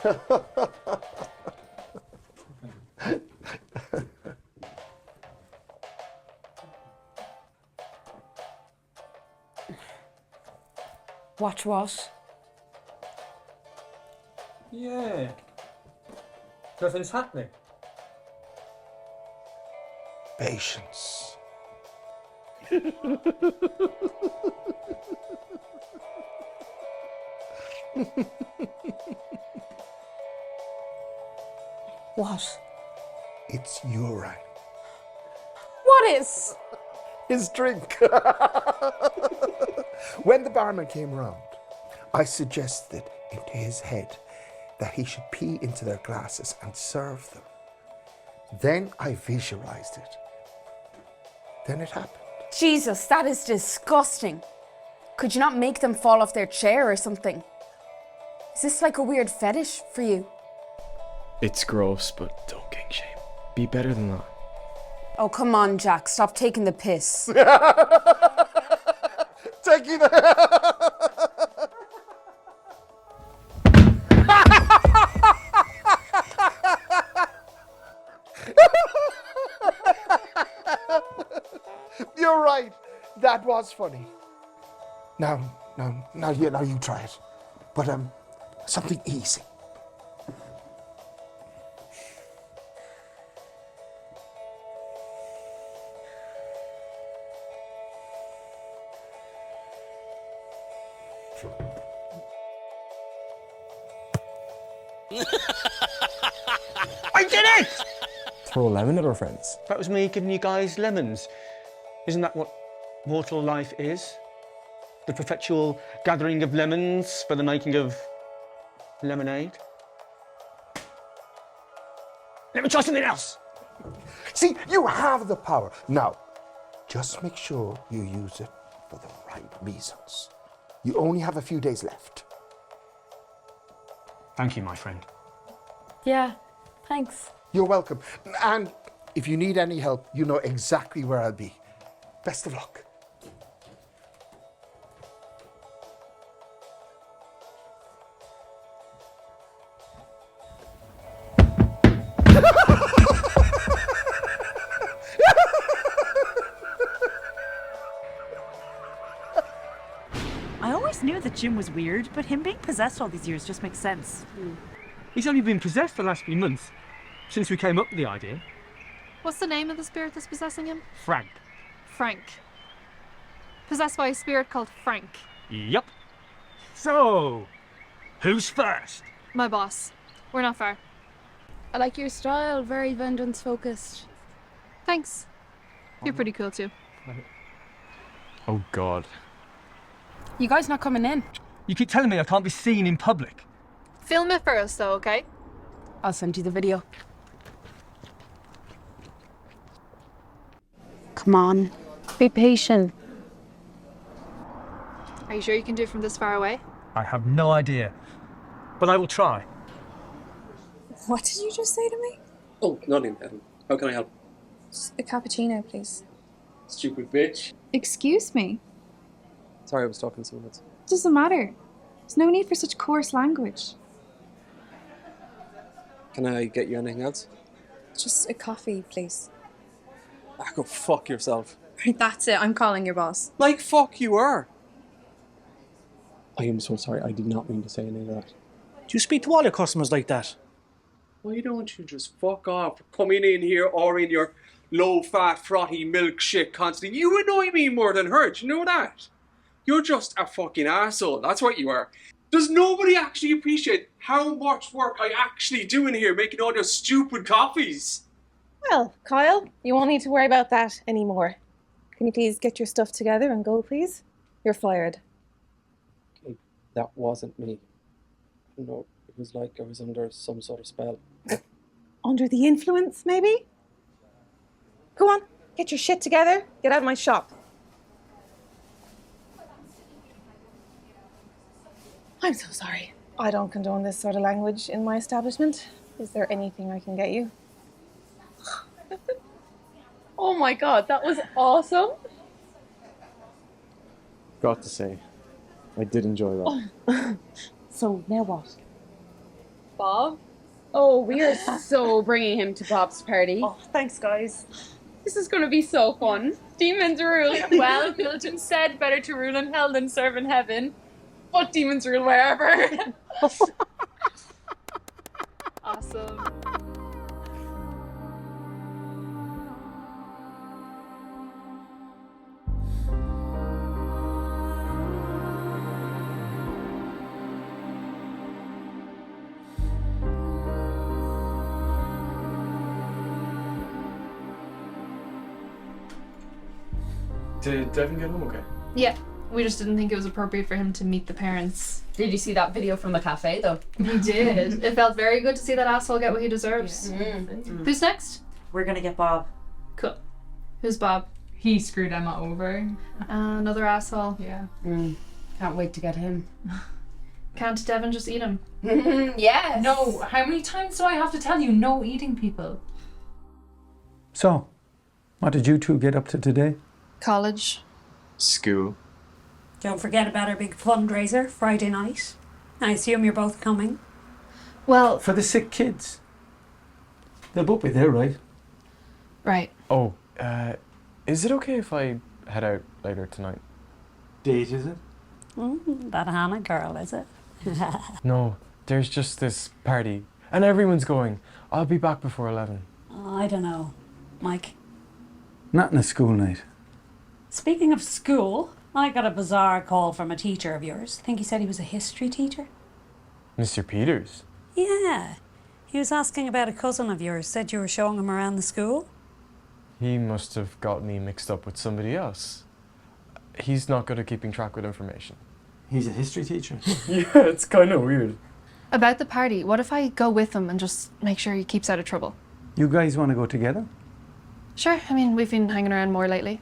Speaker 5: Watch what?
Speaker 8: Yeah. Nothing's happening.
Speaker 14: Patience.
Speaker 5: What?
Speaker 14: It's urine.
Speaker 5: What is?
Speaker 14: His drink. When the barman came round, I suggested into his head that he should pee into their glasses and serve them. Then I visualized it. Then it happened.
Speaker 5: Jesus, that is disgusting. Could you not make them fall off their chair or something? Is this like a weird fetish for you?
Speaker 3: It's gross, but don't king shame. Be better than that.
Speaker 5: Oh, come on, Jack. Stop taking the piss.
Speaker 14: Taking the... You're right. That was funny. Now you try it. But something easy.
Speaker 8: I did it!
Speaker 3: Throw a lemon at our friends.
Speaker 8: That was me giving you guys lemons. Isn't that what mortal life is? The perpetual gathering of lemons for the making of lemonade? Let me try something else!
Speaker 14: See, you have the power. Now, just make sure you use it for the right reasons. You only have a few days left.
Speaker 8: Thank you, my friend.
Speaker 10: Yeah, thanks.
Speaker 14: You're welcome. And if you need any help, you know exactly where I'll be. Best of luck.
Speaker 13: I always knew that Jim was weird, but him being possessed all these years just makes sense.
Speaker 8: He's only been possessed for the last few months, since we came up with the idea.
Speaker 9: What's the name of the spirit that's possessing him?
Speaker 8: Frank.
Speaker 9: Frank. Possessed by a spirit called Frank.
Speaker 8: Yup. So, who's first?
Speaker 9: My boss. We're not far.
Speaker 15: I like your style, very vengeance focused.
Speaker 9: Thanks. You're pretty cool too.
Speaker 3: Oh God.
Speaker 5: You guys not coming in?
Speaker 8: You keep telling me I can't be seen in public.
Speaker 9: Film it for us though, okay?
Speaker 5: I'll send you the video. Come on.
Speaker 15: Be patient.
Speaker 9: Are you sure you can do it from this far away?
Speaker 8: I have no idea, but I will try.
Speaker 16: What did you just say to me?
Speaker 17: Oh, nothing, Devon. How can I help?
Speaker 16: A cappuccino, please.
Speaker 17: Stupid bitch.
Speaker 16: Excuse me?
Speaker 17: Sorry, I was talking to someone else.
Speaker 16: Doesn't matter. There's no need for such coarse language.
Speaker 17: Can I get you anything else?
Speaker 16: Just a coffee, please.
Speaker 17: Ah, go fuck yourself.
Speaker 16: That's it, I'm calling your boss.
Speaker 17: Like fuck you are. I am so sorry, I did not mean to say any of that.
Speaker 18: Do you speak to all your customers like that?
Speaker 17: Why don't you just fuck off coming in here or in your low-fat, frothy milkshake constantly? You annoy me more than her, do you know that? You're just a fucking asshole, that's what you are. Does nobody actually appreciate how much work I actually do in here making all your stupid coffees?
Speaker 19: Well, Kyle, you won't need to worry about that anymore. Can you please get your stuff together and go, please? You're fired.
Speaker 17: Okay, that wasn't me. No, it was like I was under some sort of spell.
Speaker 19: Under the influence, maybe? Go on, get your shit together, get out of my shop. I'm so sorry. I don't condone this sort of language in my establishment. Is there anything I can get you? Oh my god, that was awesome.
Speaker 3: Got to say, I did enjoy that.
Speaker 19: So, now what?
Speaker 5: Bob? Oh, we are so bringing him to Bob's party.
Speaker 19: Oh, thanks, guys.
Speaker 5: This is going to be so fun. Demons rule.
Speaker 19: Well, Milton said better to rule in hell than serve in heaven. What demons rule wherever? Awesome.
Speaker 3: Did Devon get home okay?
Speaker 9: Yeah, we just didn't think it was appropriate for him to meet the parents.
Speaker 1: Did you see that video from the cafe though?
Speaker 9: We did. It felt very good to see that asshole get what he deserves. Who's next?
Speaker 13: We're gonna get Bob.
Speaker 9: Cool. Who's Bob?
Speaker 2: He screwed Emma over.
Speaker 9: Another asshole.
Speaker 2: Yeah.
Speaker 5: Can't wait to get him.
Speaker 9: Can't Devon just eat him?
Speaker 5: Yes.
Speaker 2: No, how many times do I have to tell you no eating people?
Speaker 20: So, what did you two get up to today?
Speaker 9: College.
Speaker 12: School.
Speaker 21: Don't forget about our big fundraiser Friday night. I assume you're both coming.
Speaker 9: Well,
Speaker 20: For the sick kids. They'll both be there, right?
Speaker 9: Right.
Speaker 3: Oh, is it okay if I head out later tonight?
Speaker 20: Date, is it?
Speaker 21: That Hannah girl, is it?
Speaker 3: No, there's just this party, and everyone's going. I'll be back before 11.
Speaker 21: I don't know. Mike.
Speaker 20: Not in a school night.
Speaker 21: Speaking of school, I got a bizarre call from a teacher of yours. I think he said he was a history teacher.
Speaker 3: Mr. Peters?
Speaker 21: Yeah. He was asking about a cousin of yours. Said you were showing him around the school.
Speaker 3: He must have got me mixed up with somebody else. He's not good at keeping track with information.
Speaker 20: He's a history teacher.
Speaker 3: Yeah, it's kind of weird.
Speaker 9: About the party, what if I go with him and just make sure he keeps out of trouble?
Speaker 20: You guys want to go together?
Speaker 9: Sure, I mean, we've been hanging around more lately.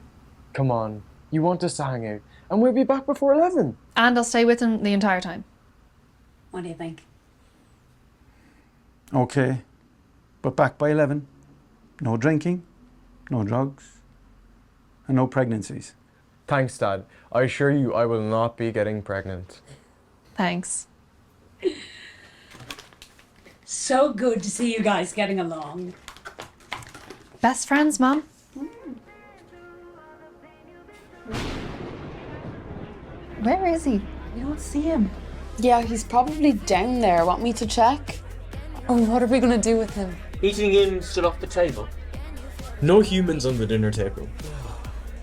Speaker 3: Come on, you want us to hang out, and we'll be back before 11.
Speaker 9: And I'll stay with him the entire time.
Speaker 21: What do you think?
Speaker 20: Okay. But back by 11. No drinking, no drugs, and no pregnancies.
Speaker 3: Thanks, Dad. I assure you I will not be getting pregnant.
Speaker 9: Thanks.
Speaker 21: So good to see you guys getting along.
Speaker 9: Best friends, Mom? Where is he?
Speaker 5: We don't see him. Yeah, he's probably down there. Want me to check? Oh, what are we gonna do with him?
Speaker 8: Eating him still off the table?
Speaker 12: No humans on the dinner table.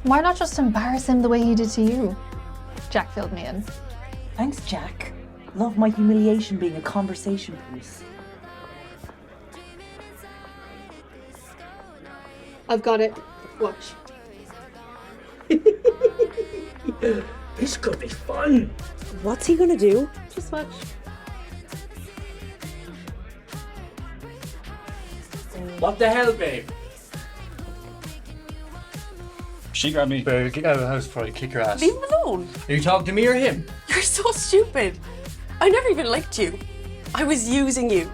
Speaker 9: Why not just embarrass him the way he did to you? Jack filled me in.
Speaker 13: Thanks, Jack. Love my humiliation being a conversation piece.
Speaker 9: I've got it. Watch.
Speaker 8: This could be fun.
Speaker 4: What's he gonna do?
Speaker 9: Just watch.
Speaker 8: What the hell, babe?
Speaker 12: She grabbed me.
Speaker 8: Babe, get out of the house before I kick your ass.
Speaker 5: Leave him alone.
Speaker 8: Are you talking to me or him?
Speaker 5: You're so stupid. I never even liked you. I was using you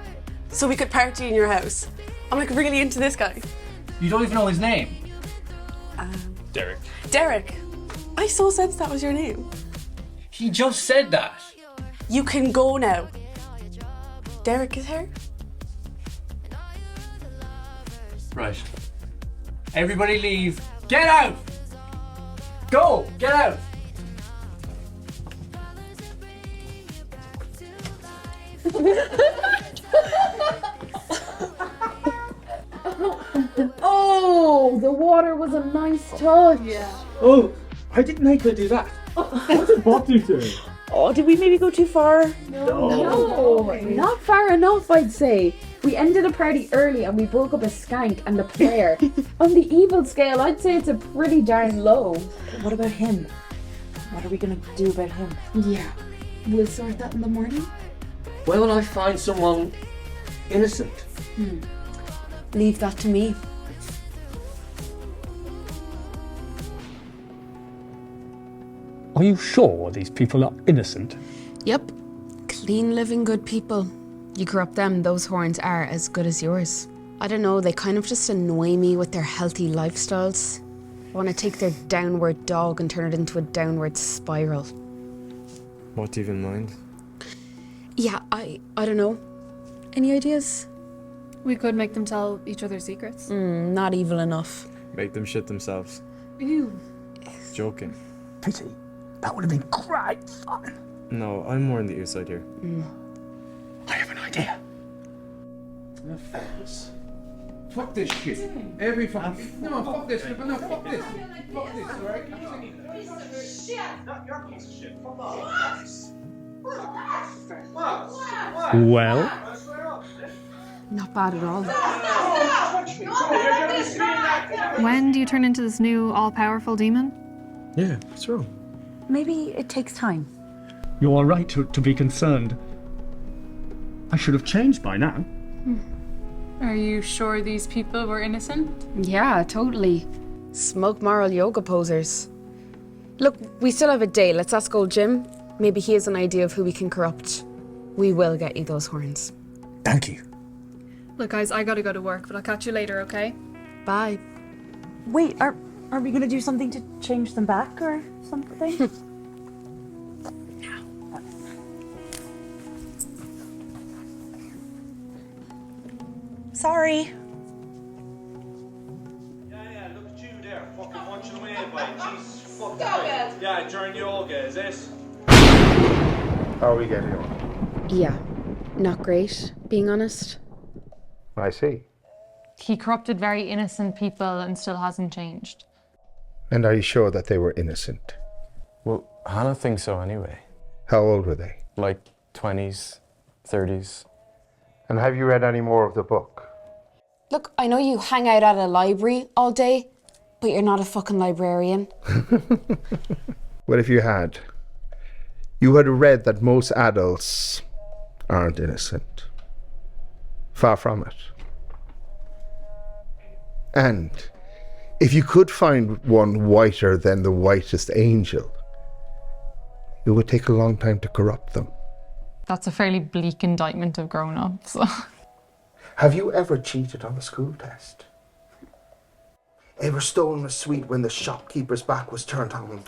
Speaker 5: so we could party in your house. I'm like really into this guy.
Speaker 8: You don't even know his name.
Speaker 12: Derek.
Speaker 5: Derek. I so sensed that was your name.
Speaker 8: He just said that.
Speaker 5: You can go now. Derek is here.
Speaker 8: Right. Everybody leave. Get out! Go! Get out!
Speaker 1: Oh, the water was a nice touch.
Speaker 9: Yeah.
Speaker 8: Oh, I didn't make her do that. What did Bob do to her?
Speaker 13: Oh, did we maybe go too far?
Speaker 1: No, not far enough, I'd say. We ended a party early and we broke up a skank and a player. On the evil scale, I'd say it's a pretty darn low.
Speaker 13: What about him? What are we gonna do about him?
Speaker 1: Yeah, we'll sort that in the morning.
Speaker 8: Where will I find someone innocent?
Speaker 5: Leave that to me.
Speaker 22: Are you sure these people are innocent?
Speaker 5: Yep. Clean living good people. You grew up them, those horns are as good as yours. I don't know, they kind of just annoy me with their healthy lifestyles. I want to take their downward dog and turn it into a downward spiral.
Speaker 3: What do you even mind?
Speaker 5: Yeah, I don't know. Any ideas?
Speaker 9: We could make them tell each other secrets.
Speaker 5: Not evil enough.
Speaker 3: Make them shit themselves.
Speaker 9: Ew.
Speaker 3: Joking.
Speaker 22: Pity. That would have been great fun.
Speaker 3: No, I'm more on the ear side here.
Speaker 14: I have an idea.
Speaker 7: No, fuck this. Fuck this shit. Every fucking... No, fuck this. No, fuck this. Fuck this, alright? Not your piece of shit. Fuck off.
Speaker 22: Well,
Speaker 5: Not bad at all.
Speaker 9: When do you turn into this new all-powerful demon?
Speaker 3: Yeah, what's wrong?
Speaker 21: Maybe it takes time.
Speaker 22: you are right to be concerned. I should have changed by now.
Speaker 2: Are you sure these people were innocent?
Speaker 5: Yeah, totally. Smug moral yoga posers. Look, we still have a day. Let's ask old Jim. Maybe he has an idea of who we can corrupt. We will get you those horns.
Speaker 18: Thank you.
Speaker 9: Look, guys, I gotta go to work, but I'll catch you later, okay?
Speaker 5: Bye.
Speaker 21: Wait, are we gonna do something to change them back or something? Sorry.
Speaker 11: Yeah, look at you there, fucking munching away by Jesus fucking Christ. Yeah, during yoga, is it?
Speaker 14: How are we getting on?
Speaker 5: Yeah, not great, being honest.
Speaker 14: I see.
Speaker 2: He corrupted very innocent people and still hasn't changed.
Speaker 14: And are you sure that they were innocent?
Speaker 3: Well, Hannah thinks so anyway.
Speaker 14: How old were they?
Speaker 3: Like 20s, 30s.
Speaker 14: And have you read any more of the book?
Speaker 5: Look, I know you hang out at a library all day, but you're not a fucking librarian.
Speaker 14: Well, if you had, you would have read that most adults aren't innocent. Far from it. And if you could find one whiter than the whitest angel, it would take a long time to corrupt them.
Speaker 2: That's a fairly bleak indictment of grown-ups.
Speaker 14: Have you ever cheated on a school test? Ever stolen a sweet when the shopkeeper's back was turned on?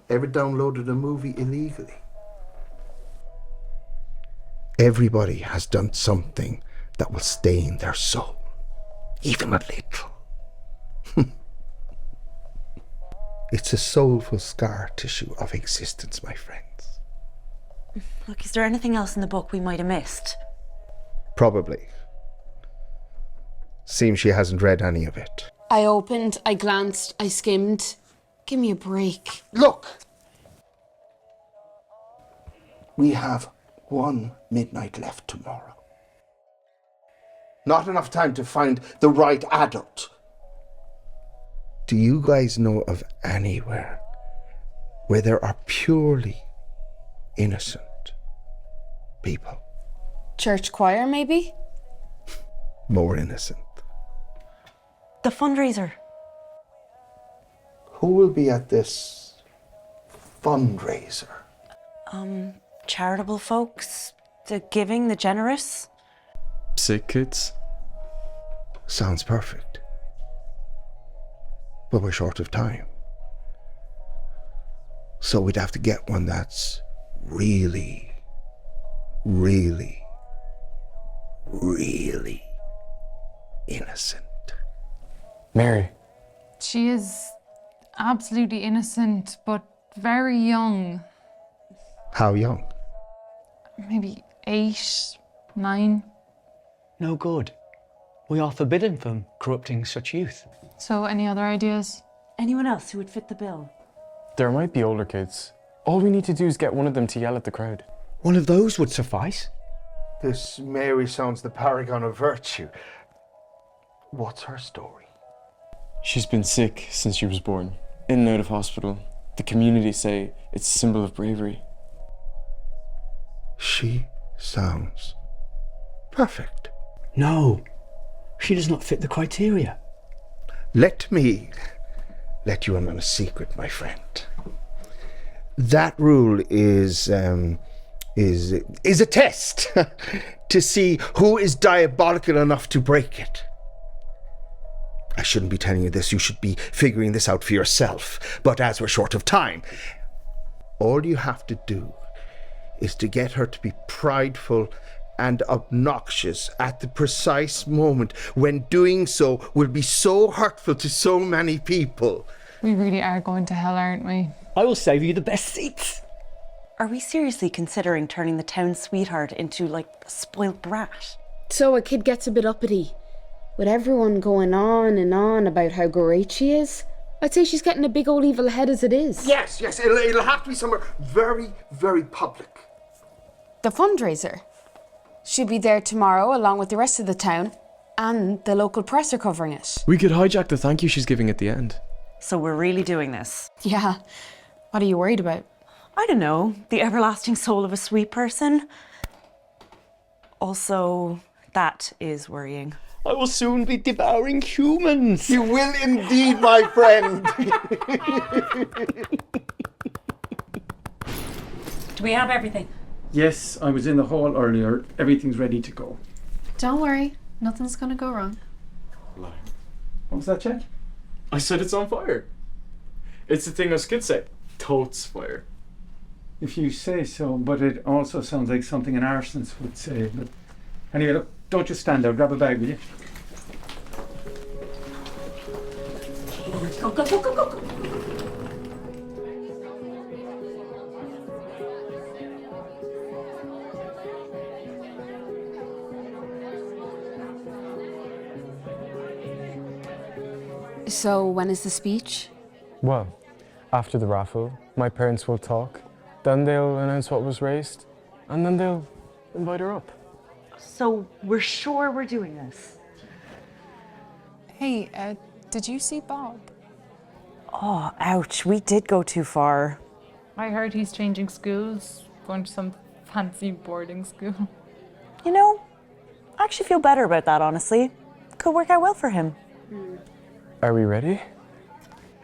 Speaker 14: Ever downloaded a movie illegally? Everybody has done something that will stain their soul, even a little. It's a soulful scar tissue of existence, my friends.
Speaker 21: Look, is there anything else in the book we might have missed?
Speaker 14: Probably. Seems she hasn't read any of it.
Speaker 5: I opened, I glanced, I skimmed. Give me a break.
Speaker 14: Look! We have one midnight left tomorrow. Not enough time to find the right adult. Do you guys know of anywhere where there are purely innocent people?
Speaker 5: Church choir, maybe?
Speaker 14: More innocent.
Speaker 21: The fundraiser.
Speaker 14: Who will be at this fundraiser?
Speaker 21: Charitable folks, the giving, the generous.
Speaker 3: Sick kids.
Speaker 14: Sounds perfect. But we're short of time. So we'd have to get one that's really, really, really innocent.
Speaker 3: Mary.
Speaker 2: She is absolutely innocent, but very young.
Speaker 14: How young?
Speaker 2: Maybe 8, 9.
Speaker 8: No good. We are forbidden from corrupting such youth.
Speaker 2: So, any other ideas?
Speaker 21: Anyone else who would fit the bill?
Speaker 3: There might be older kids. All we need to do is get one of them to yell at the crowd.
Speaker 8: One of those would suffice.
Speaker 14: This Mary sounds the paragon of virtue. What's her story?
Speaker 3: She's been sick since she was born, in and out of hospital. The community say it's a symbol of bravery.
Speaker 14: She sounds perfect.
Speaker 8: No, she does not fit the criteria.
Speaker 14: Let me let you in on a secret, my friend. That rule is a test to see who is diabolical enough to break it. I shouldn't be telling you this, you should be figuring this out for yourself. But as we're short of time, all you have to do is to get her to be prideful and obnoxious at the precise moment when doing so will be so hurtful to so many people.
Speaker 2: We really are going to hell, aren't we?
Speaker 6: I will save you the best seats.
Speaker 4: Are we seriously considering turning the town sweetheart into, like, a spoilt brat?
Speaker 5: So a kid gets a bit uppity, with everyone going on and on about how great she is. I'd say she's getting a big old evil head as it is.
Speaker 14: Yes, it'll have to be somewhere very, very public.
Speaker 5: The fundraiser. She'll be there tomorrow along with the rest of the town, and the local press are covering it.
Speaker 3: We could hijack the thank you she's giving at the end.
Speaker 4: So we're really doing this?
Speaker 5: Yeah. What are you worried about?
Speaker 4: I don't know. The everlasting soul of a sweet person. Also, that is worrying.
Speaker 6: I will soon be devouring humans.
Speaker 14: You will indeed, my friend.
Speaker 21: Do we have everything?
Speaker 20: Yes, I was in the hall earlier. Everything's ready to go.
Speaker 9: Don't worry, nothing's gonna go wrong.
Speaker 20: What was that, Jack?
Speaker 3: I said it's on fire. It's the thing us kids say. Totes fire.
Speaker 20: If you say so, but it also sounds like something an arsonist would say. But anyway, look, don't just stand there. Grab a bag, will you?
Speaker 21: Go, go, go, go, go, go.
Speaker 5: So when is the speech?
Speaker 3: Well, after the raffle, my parents will talk, then they'll announce what was raised, and then they'll invite her up.
Speaker 4: So we're sure we're doing this?
Speaker 2: Hey, did you see Bob?
Speaker 4: Oh, ouch. We did go too far.
Speaker 2: I heard he's changing schools, going to some fancy boarding school.
Speaker 4: You know, I actually feel better about that, honestly. Could work out well for him.
Speaker 3: Are we ready?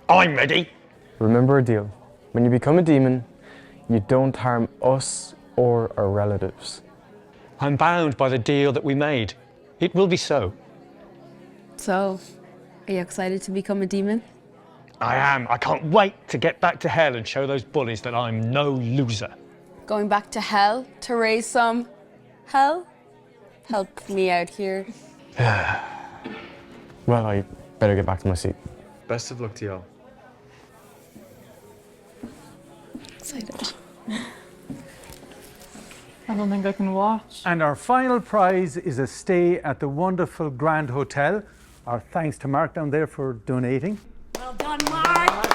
Speaker 6: I'm ready.
Speaker 3: Remember our deal. When you become a demon, you don't harm us or our relatives.
Speaker 6: I'm bound by the deal that we made. It will be so.
Speaker 5: So, are you excited to become a demon?
Speaker 6: I am. I can't wait to get back to hell and show those bullies that I'm no loser.
Speaker 5: Going back to hell to raise some hell? Help me out here.
Speaker 3: Well, I better get back to my seat. Best of luck to y'all.
Speaker 5: Excited.
Speaker 2: I don't think I can watch.
Speaker 20: And our final prize is a stay at the wonderful Grand Hotel. Our thanks to Mark down there for donating.
Speaker 21: Well done, Mark.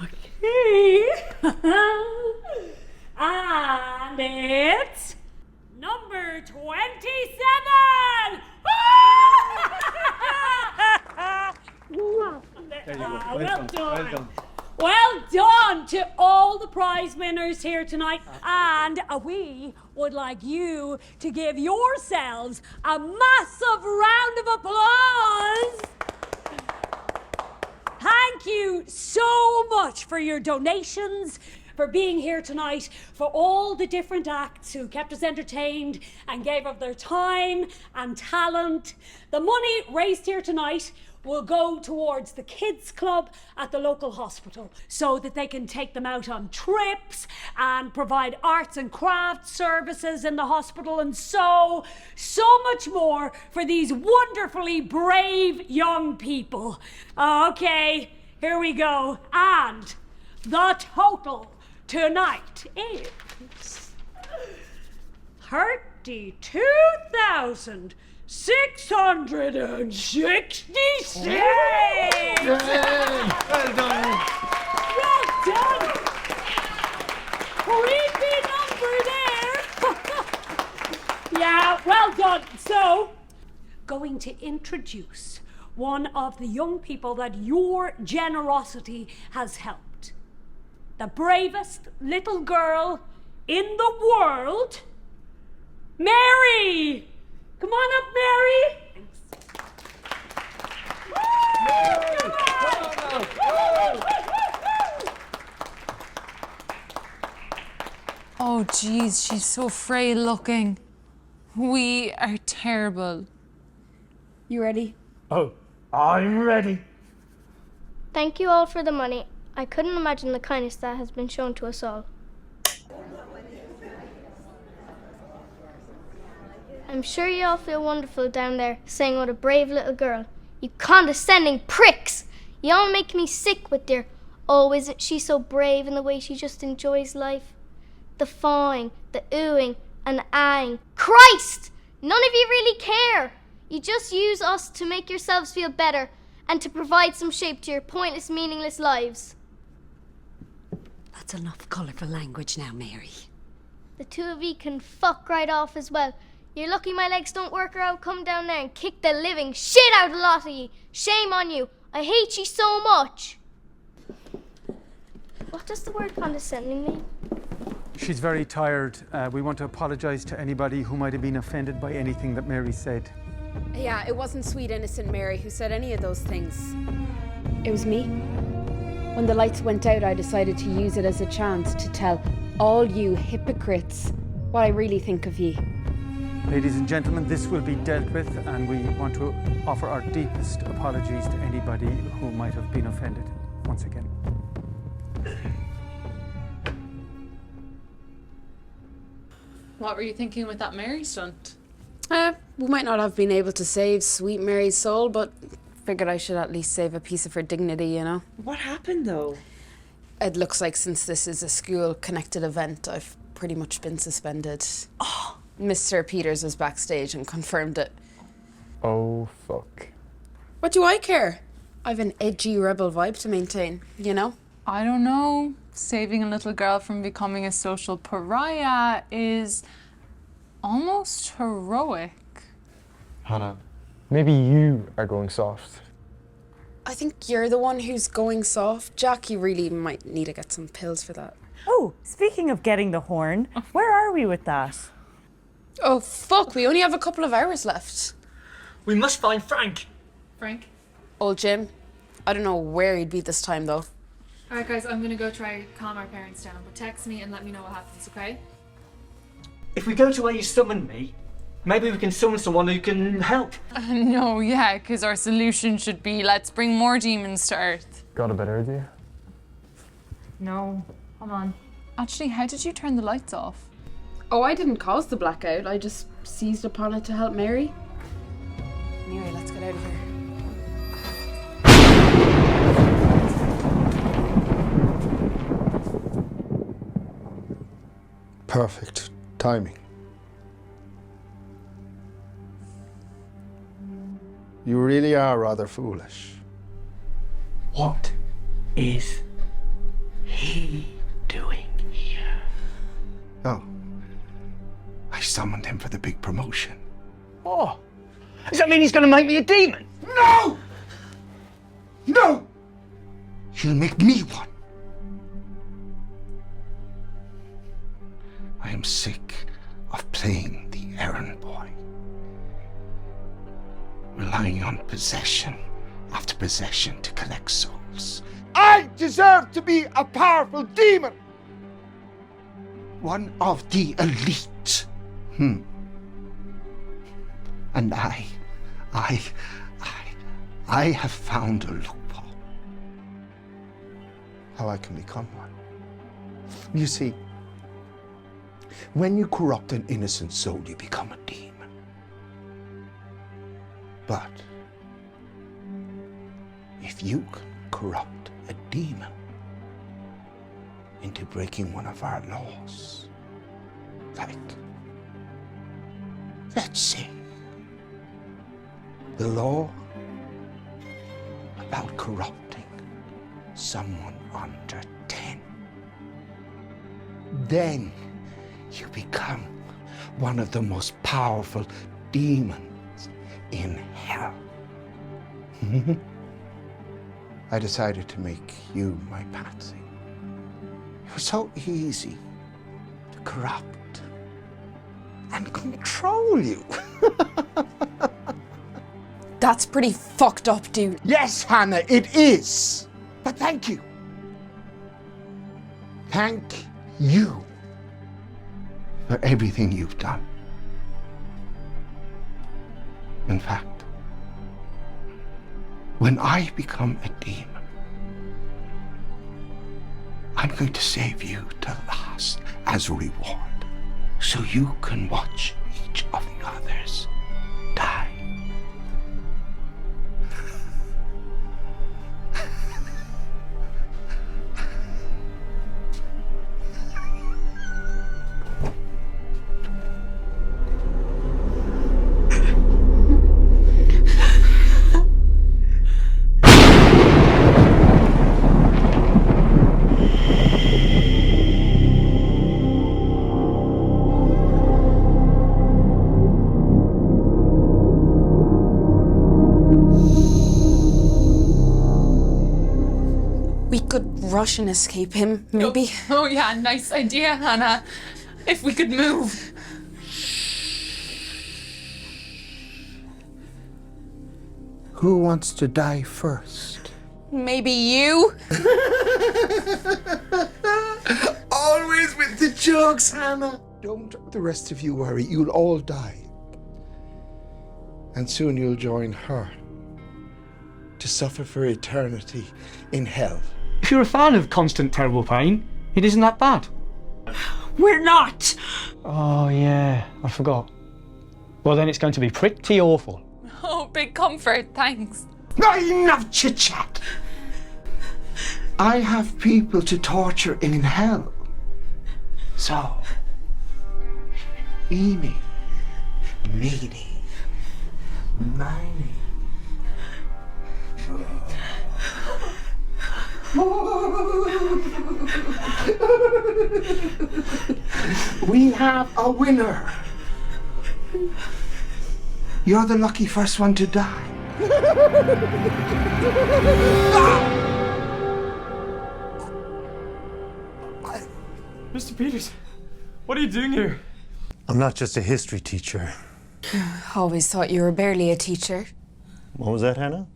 Speaker 21: Okay. And it's number 27.
Speaker 20: There you go.
Speaker 21: Well done. Well done to all the prize winners here tonight. And we would like you to give yourselves a massive round of applause. Thank you so much for your donations, for being here tonight, for all the different acts who kept us entertained and gave of their time and talent. The money raised here tonight will go towards the kids club at the local hospital so that they can take them out on trips and provide arts and crafts services in the hospital and so much more for these wonderfully brave young people. Okay, here we go. And the total tonight is 32,666.
Speaker 20: Well done.
Speaker 21: Well done. Creepy number there. Yeah, well done. So, going to introduce one of the young people that your generosity has helped. The bravest little girl in the world, Mary. Come on up, Mary.
Speaker 2: Oh, geez, she's so frail looking. We are terrible.
Speaker 5: You ready?
Speaker 6: Oh, I'm ready.
Speaker 10: Thank you all for the money. I couldn't imagine the kindness that has been shown to us all. I'm sure you all feel wonderful down there, saying what a brave little girl. You condescending pricks! You all make me sick with their, oh, isn't she so brave in the way she just enjoys life? The fawing, the oohing, and the ahhing. Christ! None of you really care. You just use us to make yourselves feel better and to provide some shape to your pointless, meaningless lives.
Speaker 15: That's enough colourful language now, Mary.
Speaker 10: The two of you can fuck right off as well. You're lucky my legs don't work or I'll come down there and kick the living shit out of a lot of ye. Shame on you. I hate you so much. What does the word condescending mean?
Speaker 20: She's very tired. We want to apologise to anybody who might have been offended by anything that Mary said.
Speaker 5: Yeah, it wasn't sweet innocent Mary who said any of those things. It was me. When the lights went out, I decided to use it as a chance to tell all you hypocrites what I really think of ye.
Speaker 20: Ladies and gentlemen, this will be dealt with, and we want to offer our deepest apologies to anybody who might have been offended once again.
Speaker 2: What were you thinking with that Mary stunt?
Speaker 5: We might not have been able to save sweet Mary's soul, but figured I should at least save a piece of her dignity, you know?
Speaker 19: What happened, though?
Speaker 5: It looks like since this is a school-connected event, I've pretty much been suspended. Oh. Mr. Peters was backstage and confirmed it.
Speaker 3: Oh, fuck.
Speaker 5: What do I care? I've an edgy rebel vibe to maintain, you know?
Speaker 2: I don't know. Saving a little girl from becoming a social pariah is almost heroic.
Speaker 3: Hannah, maybe you are going soft.
Speaker 5: I think you're the one who's going soft. Jack, you really might need to get some pills for that.
Speaker 13: Oh, speaking of getting the horn, where are we with that?
Speaker 5: Oh, fuck, we only have a couple of hours left.
Speaker 16: We must find Frank.
Speaker 9: Frank?
Speaker 5: Old Jim. I don't know where he'd be this time, though.
Speaker 9: Alright guys, I'm gonna go try calm our parents down, but text me and let me know what happens, okay?
Speaker 16: If we go to where you summoned me, maybe we can summon someone who can help.
Speaker 2: No, yeah, because our solution should be let's bring more demons to Earth.
Speaker 3: Got a better idea?
Speaker 2: No, hold on. Actually, how did you turn the lights off?
Speaker 5: Oh, I didn't cause the blackout. I just seized upon it to help Mary. Anyway, let's get out of here.
Speaker 14: Perfect timing. You really are rather foolish.
Speaker 16: What is he doing here?
Speaker 14: Oh. I summoned him for the big promotion.
Speaker 16: Oh, does that mean he's going to make me a demon?
Speaker 14: No! No! He'll make me one. I am sick of playing the errand boy. Relying on possession after possession to collect souls. I deserve to be a powerful demon! One of the elite. And I have found a loophole. How I can become one. You see, when you corrupt an innocent soul, you become a demon. But if you can corrupt a demon into breaking one of our laws, like, let's say, the law about corrupting someone under 10, then you become one of the most powerful demons in hell. I decided to make you my patsy. It was so easy to corrupt and control you.
Speaker 5: That's pretty fucked up, dude.
Speaker 14: Yes, Hannah, it is. But thank you. Thank you for everything you've done. In fact, when I become a demon, I'm going to save you to last as a reward, so you can watch each of the others die.
Speaker 5: could rush and escape him, maybe.
Speaker 2: Oh yeah, nice idea, Hannah. If we could move.
Speaker 14: Who wants to die first?
Speaker 5: Maybe you?
Speaker 14: Always with the jokes, Hannah. Don't the rest of you worry. You'll all die. And soon you'll join her to suffer for eternity in hell.
Speaker 8: If you're a fan of constant terrible pain, it isn't that bad.
Speaker 13: We're not!
Speaker 8: Oh yeah, I forgot. Well then it's going to be pretty awful.
Speaker 2: Oh, big comfort, thanks.
Speaker 14: Not enough chit-chat! I have people to torture in hell. So, eeny, meeny, miny. We have a winner. You're the lucky first one to die.
Speaker 3: Mr. Peters, what are you doing here?
Speaker 12: I'm not just a history teacher.
Speaker 5: Always thought you were barely a teacher.
Speaker 12: What was that, Hannah?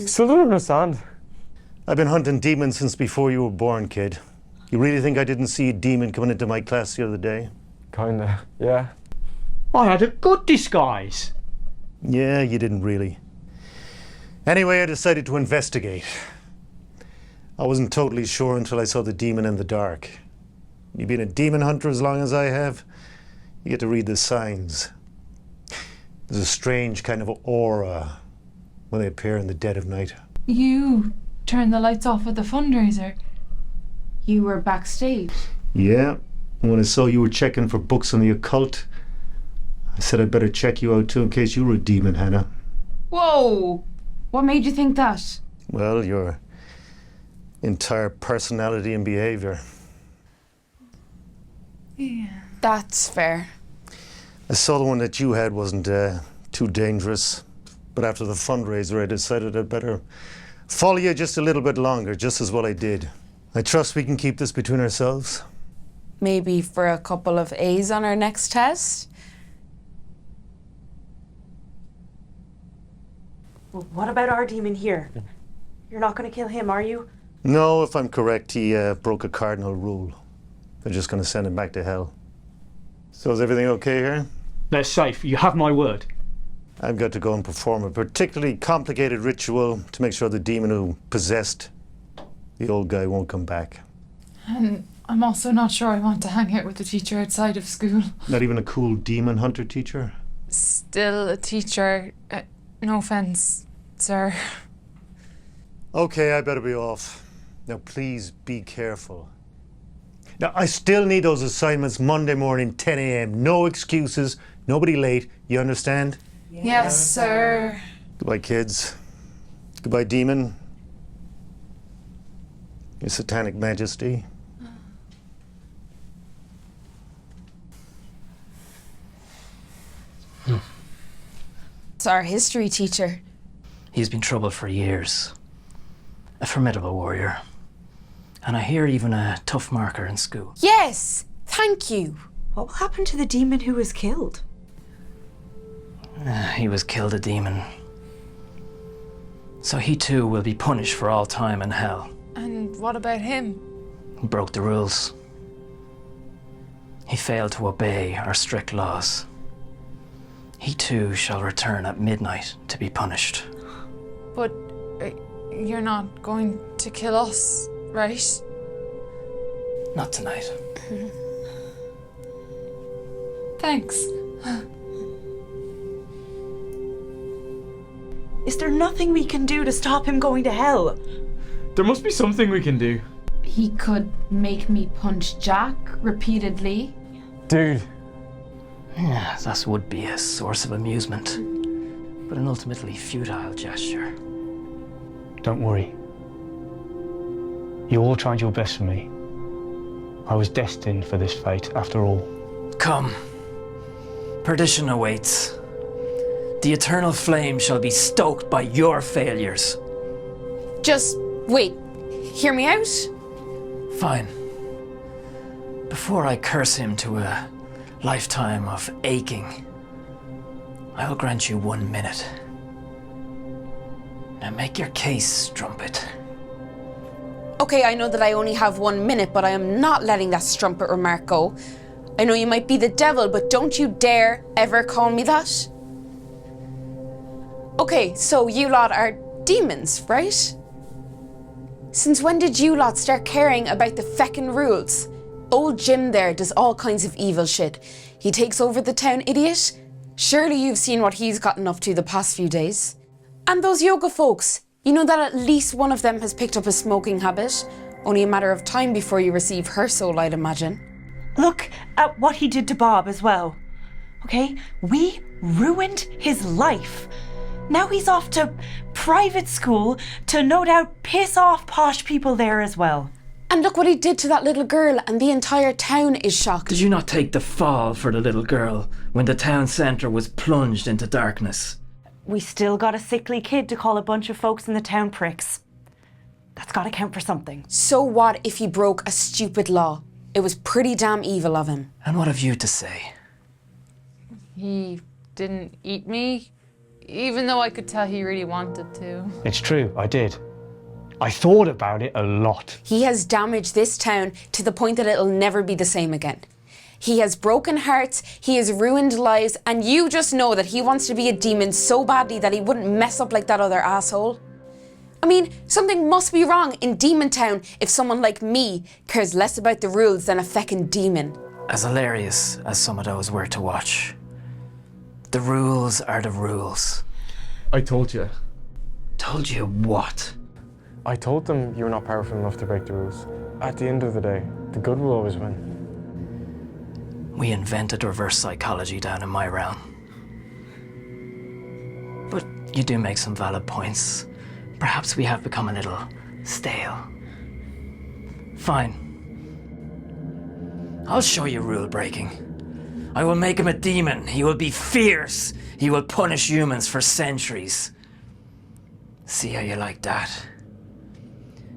Speaker 3: Still don't understand.
Speaker 12: I've been hunting demons since before you were born, kid. You really think I didn't see a demon coming into my class the other day?
Speaker 3: Kinda, yeah.
Speaker 8: I had a good disguise.
Speaker 12: Yeah, you didn't really. Anyway, I decided to investigate. I wasn't totally sure until I saw the demon in the dark. You've been a demon hunter as long as I have, you get to read the signs. There's a strange kind of aura when they appear in the dead of night.
Speaker 2: You turned the lights off at the fundraiser.
Speaker 1: You were backstage.
Speaker 12: Yeah, when I saw you were checking for books on the occult, I said I'd better check you out too in case you were a demon, Hannah.
Speaker 1: Whoa! What made you think that?
Speaker 12: Well, your entire personality and behavior.
Speaker 2: Yeah.
Speaker 5: That's fair.
Speaker 12: I saw the one that you had wasn't too dangerous, but after the fundraiser I decided I'd better follow you just a little bit longer, just as what I did. I trust we can keep this between ourselves.
Speaker 5: Maybe for a couple of A's on our next test?
Speaker 4: Well, what about our demon here? You're not going to kill him, are you?
Speaker 12: No, if I'm correct, he broke a cardinal rule. They're just going to send him back to hell. So is everything okay here?
Speaker 8: They're safe, you have my word.
Speaker 12: I've got to go and perform a particularly complicated ritual to make sure the demon who possessed the old guy won't come back.
Speaker 2: And I'm also not sure I want to hang out with the teacher outside of school.
Speaker 12: Not even a cool demon hunter teacher?
Speaker 2: Still a teacher. No offense, sir.
Speaker 12: Okay, I better be off. Now please be careful. Now I still need those assignments Monday morning, 10 a.m. No excuses, nobody late, you understand?
Speaker 2: Yes, sir.
Speaker 12: Goodbye, kids. Goodbye, demon. Your satanic majesty.
Speaker 5: It's our history teacher.
Speaker 17: He's been troubled for years. A formidable warrior. And I hear even a tough marker in school.
Speaker 5: Yes! Thank you.
Speaker 4: What will happen to the demon who was killed?
Speaker 17: He was killed a demon. So he too will be punished for all time in hell.
Speaker 2: And what about him?
Speaker 17: He broke the rules. He failed to obey our strict laws. He too shall return at midnight to be punished.
Speaker 2: But you're not going to kill us, right?
Speaker 17: Not tonight.
Speaker 2: Thanks.
Speaker 4: Is there nothing we can do to stop him going to hell?
Speaker 3: There must be something we can do.
Speaker 1: He could make me punch Jack repeatedly.
Speaker 3: Dude.
Speaker 17: Yeah, that would be a source of amusement, but an ultimately futile gesture.
Speaker 8: Don't worry. You all tried your best for me. I was destined for this fate, after all.
Speaker 17: Come. Perdition awaits. The eternal flame shall be stoked by your failures.
Speaker 5: Just Wait, hear me out?
Speaker 17: Fine. Before I curse him to a lifetime of aching, I will grant you 1 minute. Now make your case, strumpet.
Speaker 5: Okay, I know that I only have 1 minute, but I am not letting that strumpet remark go. I know you might be the devil, but don't you dare ever call me that. Okay, so you lot are demons, right? Since when did you lot start caring about the feckin' rules? Old Jim there does all kinds of evil shit. He takes over the town, idiot. Surely you've seen what he's gotten up to the past few days. And those yoga folks, you know that at least one of them has picked up a smoking habit. Only a matter of time before you receive her soul, I'd imagine.
Speaker 4: Look at what he did to Bob as well. Okay? We ruined his life. Now he's off to private school to no doubt piss off posh people there as well.
Speaker 5: And look what he did to that little girl, and the entire town is shocked.
Speaker 17: Did you not take the fall for the little girl when the town centre was plunged into darkness?
Speaker 4: We still got a sickly kid to call a bunch of folks in the town pricks. That's gotta count for something.
Speaker 5: So what if he broke a stupid law? It was pretty damn evil of him.
Speaker 17: And what have you to say?
Speaker 2: He didn't eat me, even though I could tell he really wanted to.
Speaker 6: It's true, I did. I thought about it a lot.
Speaker 5: He has damaged this town to the point that it'll never be the same again. He has broken hearts, he has ruined lives, and you just know that he wants to be a demon so badly that he wouldn't mess up like that other asshole. I mean, something must be wrong in Demon Town if someone like me cares less about the rules than a feckin' demon.
Speaker 17: As hilarious as some of those were to watch, the rules are the rules.
Speaker 3: I told you.
Speaker 17: Told you what?
Speaker 3: I told them you were not powerful enough to break the rules. At the end of the day, the good will always win.
Speaker 17: We invented reverse psychology down in my realm. But you do make some valid points. Perhaps we have become a little stale. Fine. I'll show you rule breaking. I will make him a demon. He will be fierce. He will punish humans for centuries. See how you like that?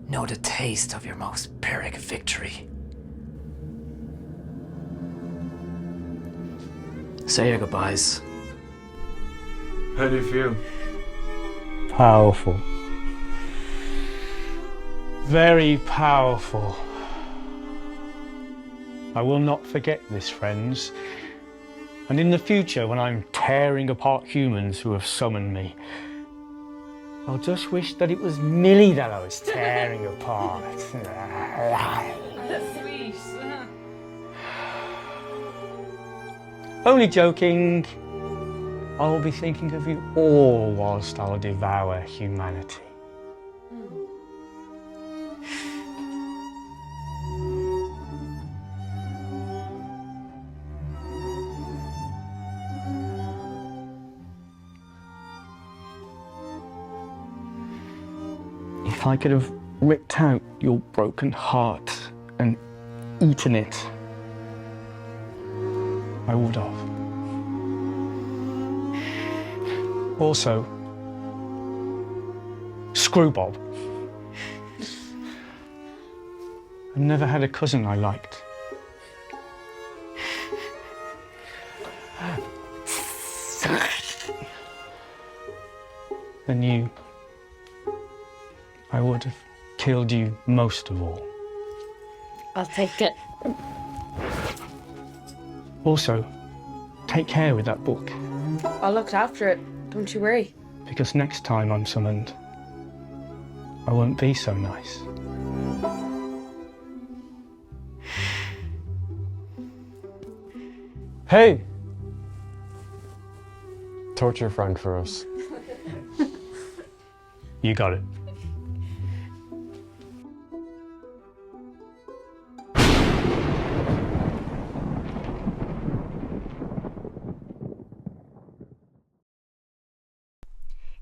Speaker 17: Know the taste of your most pyrrhic victory. Say your goodbyes.
Speaker 3: How do you feel?
Speaker 6: Powerful. Very powerful. I will not forget this, friends. And in the future, when I'm tearing apart humans who have summoned me, I'll just wish that it was Millie that I was tearing apart.
Speaker 2: That's sweet.
Speaker 6: Only joking. I will be thinking of you all whilst I'll devour humanity. If I could have ripped out your broken heart and eaten it, I would have. Also, screw Bob. I've never had a cousin I liked. Than you. I would have killed you most of all.
Speaker 1: I'll take it.
Speaker 6: Also, take care with that book,
Speaker 5: I'll look after it, don't you worry.
Speaker 6: because next time I'm summoned, I won't be so nice.
Speaker 3: Hey! Torture Frank for us.
Speaker 6: You got it.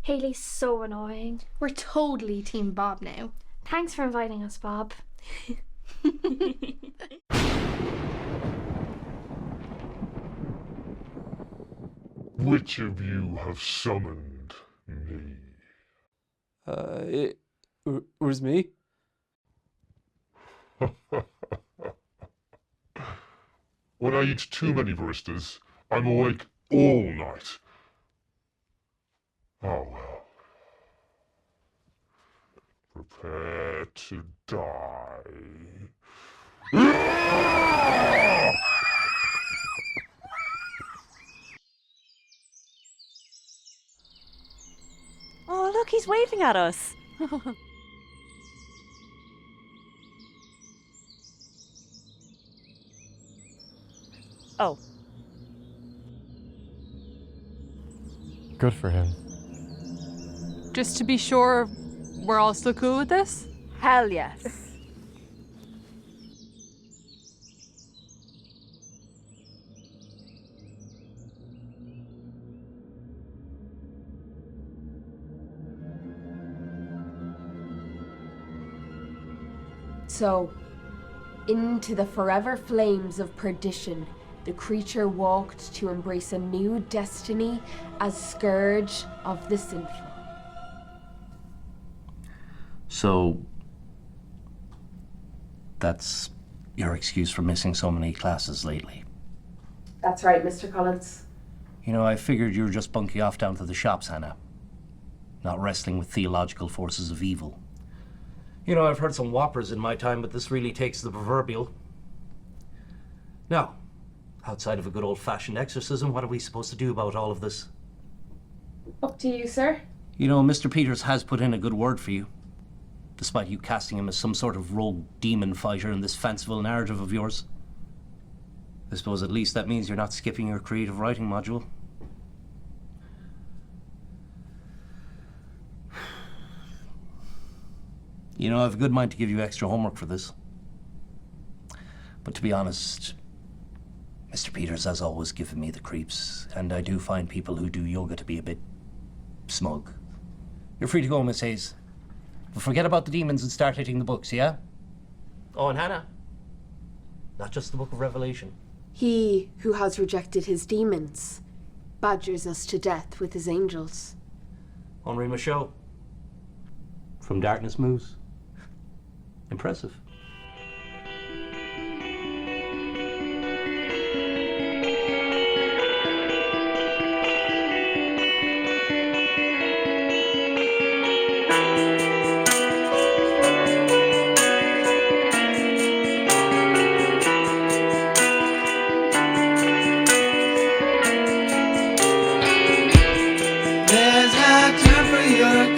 Speaker 10: Haley's so annoying.
Speaker 9: We're totally Team Bob now.
Speaker 10: Thanks for inviting us, Bob.
Speaker 14: Which of you have summoned me?
Speaker 7: Where's me?
Speaker 22: When I eat too many baristas, I'm awake all night. Oh well. Prepare to die.
Speaker 13: Oh, look, he's waving at us. Oh.
Speaker 3: Good for him.
Speaker 2: Just to be sure, we're all still cool with this?
Speaker 13: Hell yes.
Speaker 1: So, into the forever flames of perdition, the creature walked to embrace a new destiny as scourge of the sinful.
Speaker 23: So, that's your excuse for missing so many classes lately?
Speaker 1: That's right, Mr. Collins.
Speaker 23: You know, I figured you were just bunking off down to the shops, Hannah. Not wrestling with theological forces of evil. You know, I've heard some whoppers in my time, but this really takes the proverbial. Now, outside of a good old-fashioned exorcism, what are we supposed to do about all of this?
Speaker 1: Up to you, sir.
Speaker 23: You know, Mr. Peters has put in a good word for you, despite you casting him as some sort of rogue demon fighter in this fanciful narrative of yours. I suppose at least that means you're not skipping your creative writing module. You know, I have a good mind to give you extra homework for this. But to be honest, Mr. Peters has always given me the creeps, and I do find people who do yoga to be a bit smug. You're free to go, Miss Hayes. But forget about the demons and start hitting the books, yeah? Oh, and Hannah, not just the Book of Revelation.
Speaker 1: He who has rejected his demons badgers us to death with his angels.
Speaker 23: Henri Michaud. From Darkness Moves. Impressive.
Speaker 24: There's no time for your